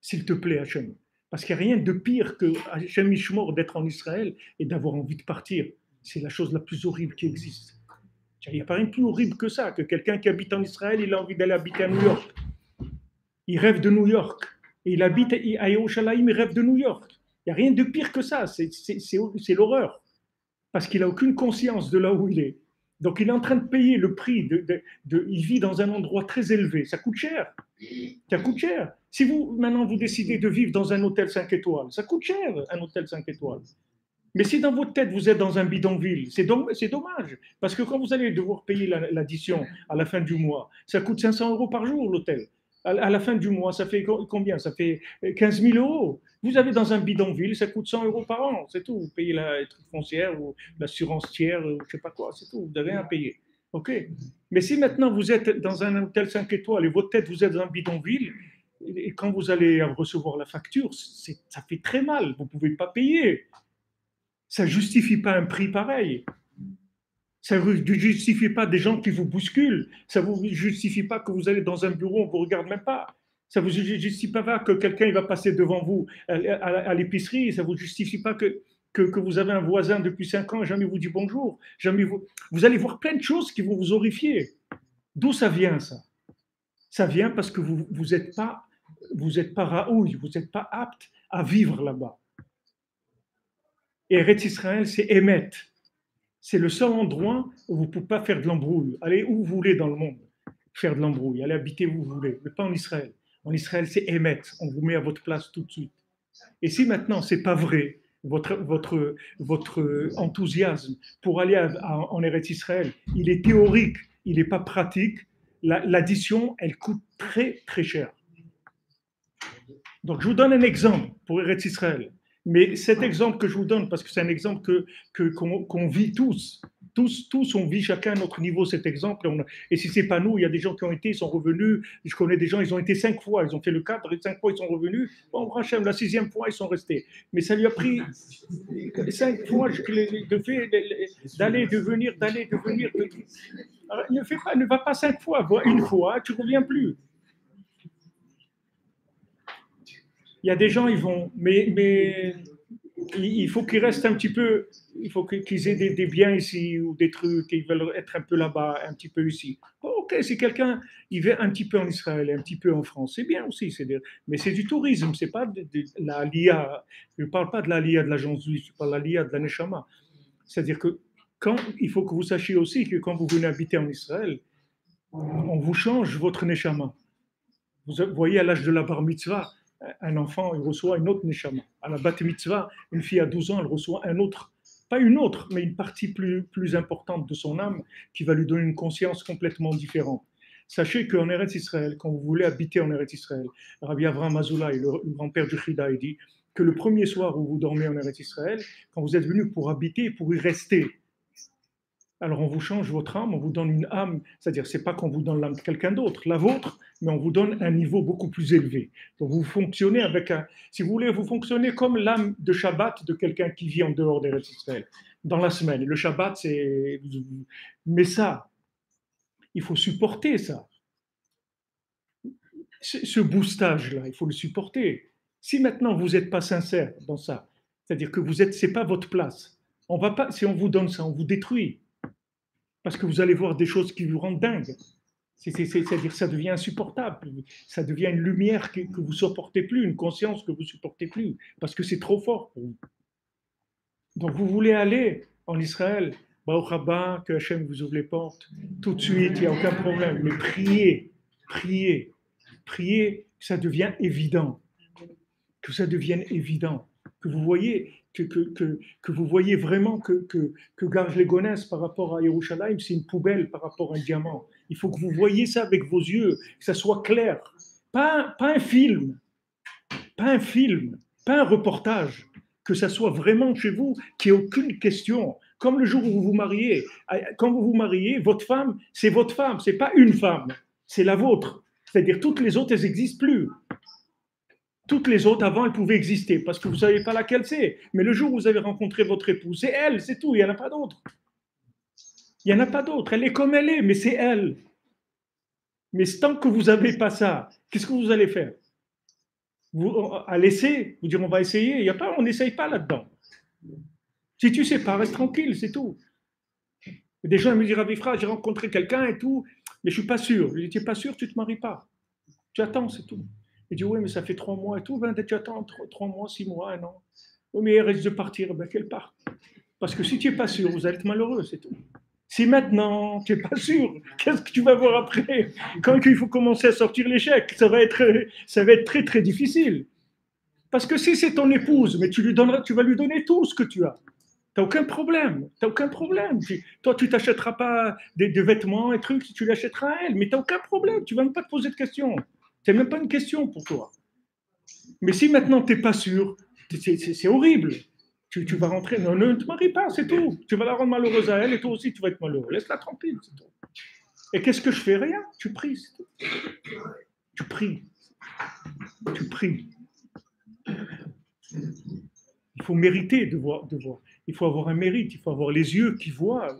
S'il te plaît, Hachem. Parce qu'il n'y a rien de pire que Hachem Ishmor d'être en Israël et d'avoir envie de partir. C'est la chose la plus horrible qui existe. Il n'y a pas rien de plus horrible que ça, que quelqu'un qui habite en Israël, il a envie d'aller habiter à New York. Il rêve de New York. Et il habite à Yerushalayim, il rêve de New York. Il n'y a rien de pire que ça. C'est l'horreur. Parce qu'il n'a aucune conscience de là où il est. Donc il est en train de payer le prix. Il vit dans un endroit très élevé. Ça coûte cher. Ça coûte cher. Si maintenant vous décidez de vivre dans un hôtel 5 étoiles, ça coûte cher un hôtel 5 étoiles. Mais si dans votre tête vous êtes dans un bidonville, c'est dommage. Parce que quand vous allez devoir payer l'addition à la fin du mois, ça coûte 500 euros par jour l'hôtel. À la fin du mois, ça fait combien? Ça fait 15 000 euros. Vous avez dans un bidonville, ça coûte 100 euros par an, c'est tout. Vous payez la truc foncière ou l'assurance tiers, ou je ne sais pas quoi, c'est tout. Vous n'avez rien à payer. OK. Mais si maintenant vous êtes dans un hôtel 5 étoiles et votre tête, vous êtes dans un bidonville, et quand vous allez recevoir la facture, ça fait très mal. Vous ne pouvez pas payer. Ça ne justifie pas un prix pareil. Ça ne justifie pas des gens qui vous bousculent. Ça ne vous justifie pas que vous allez dans un bureau, on ne vous regarde même pas. Ça ne vous justifie pas que quelqu'un va passer devant vous à l'épicerie. Ça ne vous justifie pas que vous avez un voisin depuis 5 ans et jamais vous dit bonjour. Vous allez voir plein de choses qui vont vous horrifier. D'où ça vient, ça? Ça vient parce que vous n'êtes pas raoui, vous n'êtes pas apte à vivre là-bas. Et Eretz Israël, c'est Emet. C'est le seul endroit où vous ne pouvez pas faire de l'embrouille. Allez où vous voulez dans le monde faire de l'embrouille. Allez habiter où vous voulez, mais pas en Israël. En Israël, c'est Emet. On vous met à votre place tout de suite. Et si maintenant, ce n'est pas vrai, votre enthousiasme pour aller en Eretz Israël, il est théorique, il n'est pas pratique, l'addition, elle coûte très, très cher. Donc, je vous donne un exemple pour Eretz Israël. Mais cet exemple que je vous donne, parce que c'est un exemple qu'on vit tous, on vit chacun à notre niveau cet exemple. Et si c'est pas nous, il y a des gens qui ont été, ils sont revenus. Je connais des gens, ils ont été 5 fois, ils ont fait le cadre, et 5 fois ils sont revenus. Bon, Rachem, la 6e fois ils sont restés. Mais ça lui a pris 5 fois d'aller, de venir. Alors, ne va pas 5 fois, va une fois, tu reviens plus. Il y a des gens, ils vont, mais il faut qu'ils restent un petit peu, il faut qu'ils aient des biens ici ou des trucs, ils veulent être un peu là-bas, un petit peu ici. Bon, ok, si quelqu'un, il vit un petit peu en Israël et un petit peu en France, c'est bien aussi, mais c'est du tourisme, c'est pas de la LIA. Je ne parle pas de la LIA de l'agence juive, je parle de la LIA de la Neshama. C'est-à-dire que il faut que vous sachiez aussi que quand vous venez habiter en Israël, on vous change votre Neshama. Vous voyez, à l'âge de la bar mitzvah, un enfant, il reçoit une autre neshama. À la bat mitzvah, une fille à 12 ans, elle reçoit un autre, pas une autre, mais une partie plus importante de son âme qui va lui donner une conscience complètement différente. Sachez qu'en Eretz Israël, quand vous voulez habiter en Eretz Israël, Rabbi Avraham Azoulay, le grand-père du Chida, il dit que le premier soir où vous dormez en Eretz Israël, quand vous êtes venu pour habiter, pour y rester, alors on vous change votre âme, on vous donne une âme, c'est-à-dire c'est pas qu'on vous donne l'âme de quelqu'un d'autre, la vôtre, mais on vous donne un niveau beaucoup plus élevé. Donc vous fonctionnez si vous voulez, vous fonctionnez comme l'âme de Shabbat de quelqu'un qui vit en dehors des restes d'Israël, dans la semaine. Le Shabbat, mais ça, il faut supporter ça. Ce boostage-là, il faut le supporter. Si maintenant vous n'êtes pas sincère dans ça, c'est-à-dire que c'est pas votre place, si on vous donne ça, on vous détruit. Parce que vous allez voir des choses qui vous rendent dingue. C'est-à-dire que ça devient insupportable. Ça devient une lumière que vous ne supportez plus, une conscience que vous ne supportez plus, parce que c'est trop fort pour vous. Donc vous voulez aller en Israël, Baruch Haba, que Hachem vous ouvre les portes, tout de suite, il n'y a aucun problème. Mais priez, que ça devienne évident. Que ça devienne évident. Que vous voyez que vous voyez vraiment que Garges les Gonesse par rapport à Yerushalayim, c'est une poubelle par rapport à un diamant. Il faut que vous voyez ça avec vos yeux, que ça soit clair. Pas un film, pas un reportage, que ça soit vraiment chez vous, qu'il n'y ait aucune question. Comme le jour où vous vous mariez. Quand vous vous mariez, votre femme, c'est pas une femme, c'est la vôtre. C'est-à-dire toutes les autres, elles n'existent plus. Toutes les autres, avant, elles pouvaient exister, parce que vous ne savez pas laquelle c'est. Mais le jour où vous avez rencontré votre épouse, c'est elle, c'est tout, il n'y en a pas d'autre. Il n'y en a pas d'autre, elle est comme elle est, mais c'est elle. Mais tant que vous n'avez pas ça, qu'est-ce que vous allez faire? À l'essai, vous dire on va essayer, on n'essaye pas là-dedans. Si tu ne sais pas, reste tranquille, c'est tout. Des gens me disent, Rabbi Fra, j'ai rencontré quelqu'un et tout, mais je ne suis pas sûr. Je dis, tu n'es pas sûr, tu ne te maries pas. Tu attends, c'est tout. Il dit, oui, mais ça fait 3 mois et tout. Ben, tu attends 3 mois, 6 mois, 1 an. Oui, mais elle risque de partir. Ben, qu'elle parte. Parce que si tu n'es pas sûr, vous allez être malheureux, c'est tout. Si maintenant, tu n'es pas sûr, qu'est-ce que tu vas voir après? Quand il faut commencer à sortir l'échec, ça va être très, très difficile. Parce que si c'est ton épouse, mais tu vas lui donner tout ce que tu as. Tu n'as aucun problème. Toi, tu t'achèteras pas des vêtements et trucs, tu l'achèteras à elle, mais tu n'as aucun problème. Tu ne vas même pas te poser de questions. C'est même pas une question pour toi. Mais si maintenant tu n'es pas sûr, c'est horrible. Tu vas rentrer, non, ne te marie pas, c'est tout. Tu vas la rendre malheureuse à elle et toi aussi tu vas être malheureux. Laisse-la tranquille, c'est tout. Et qu'est-ce que je fais? Rien. Tu pries, c'est tout. Tu pries. Il faut mériter de voir. Il faut avoir un mérite, il faut avoir les yeux qui voient.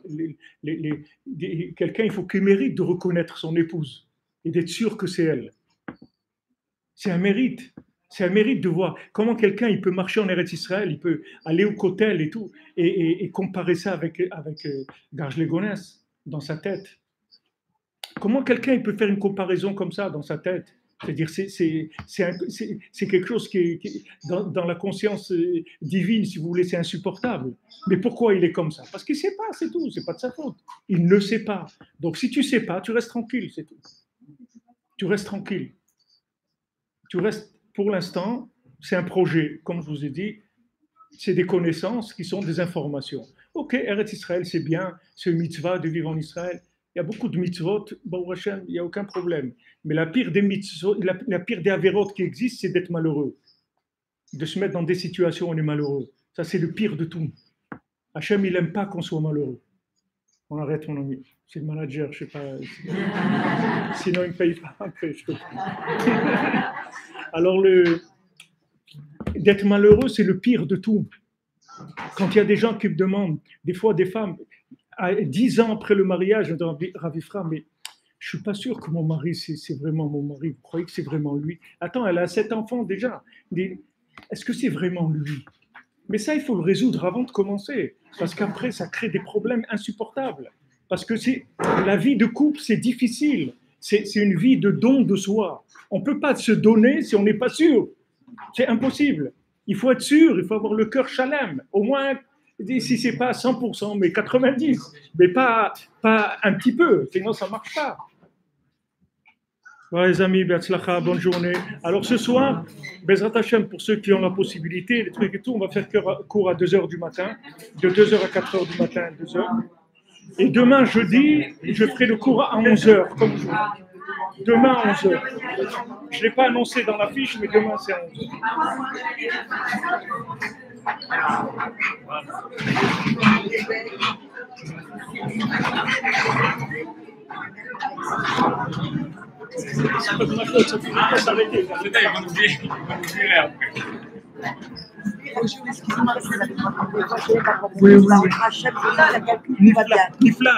Quelqu'un, il faut qu'il mérite de reconnaître son épouse et d'être sûr que c'est elle. C'est un mérite. C'est un mérite de voir comment quelqu'un il peut marcher en Eretz Israël, il peut aller au Kotel et tout, et comparer ça avec Garges les Gonesse dans sa tête. Comment quelqu'un il peut faire une comparaison comme ça dans sa tête? C'est-à-dire c'est quelque chose qui est dans la conscience divine, si vous voulez, c'est insupportable. Mais pourquoi il est comme ça? Parce qu'il ne sait pas, c'est tout, c'est pas de sa faute. Il ne sait pas. Donc si tu ne sais pas, tu restes tranquille, c'est tout. Tu restes tranquille. Tu restes, pour l'instant, c'est un projet, comme je vous ai dit, c'est des connaissances qui sont des informations. Ok, Eretz Israël, c'est bien, c'est une mitzvah de vivre en Israël. Il y a beaucoup de mitzvot, bon, il n'y a aucun problème. Mais la pire des mitzvot, la pire des avérotes qui existent, c'est d'être malheureux. de se mettre dans des situations où on est malheureux. Ça, c'est le pire de tout. Hachem, il n'aime pas qu'on soit malheureux. On arrête, mon ami. C'est le manager, je ne sais pas. Sinon, il ne me paye pas après, je te prie. Alors, d'être malheureux, c'est le pire de tout. Quand il y a des gens qui me demandent, des fois des femmes, 10 ans après le mariage, je me dis, Ravifra, mais je ne suis pas sûr que mon mari, c'est vraiment mon mari. Vous croyez que c'est vraiment lui? Attends, elle a 7 enfants déjà. Est-ce que c'est vraiment lui? Mais ça, il faut le résoudre avant de commencer. Parce qu'après, ça crée des problèmes insupportables. Parce que la vie de couple, c'est difficile. C'est une vie de don de soi. On ne peut pas se donner si on n'est pas sûr. C'est impossible. Il faut être sûr, il faut avoir le cœur chalem. Au moins, si ce n'est pas 100%, mais 90%. Mais pas un petit peu, sinon ça ne marche pas. Ouais, les amis, bonne journée. Alors ce soir, Bezrat Hashem, pour ceux qui ont la possibilité, les trucs et tout, on va faire cours à 2h du matin, de 2h à 4h du matin, 2h. Et demain, jeudi, je ferai le cours à 11h, comme aujourd'hui. Demain à 11h. Je ne l'ai pas annoncé dans la fiche, mais demain c'est à 11h. C'est pas de ma faute, ça ne peut pas s'arrêter. Ils vont oublier après. Bonjour, excusez-moi, parce que j'avais pas compris. Oui. La calcul, va bien. Nifla.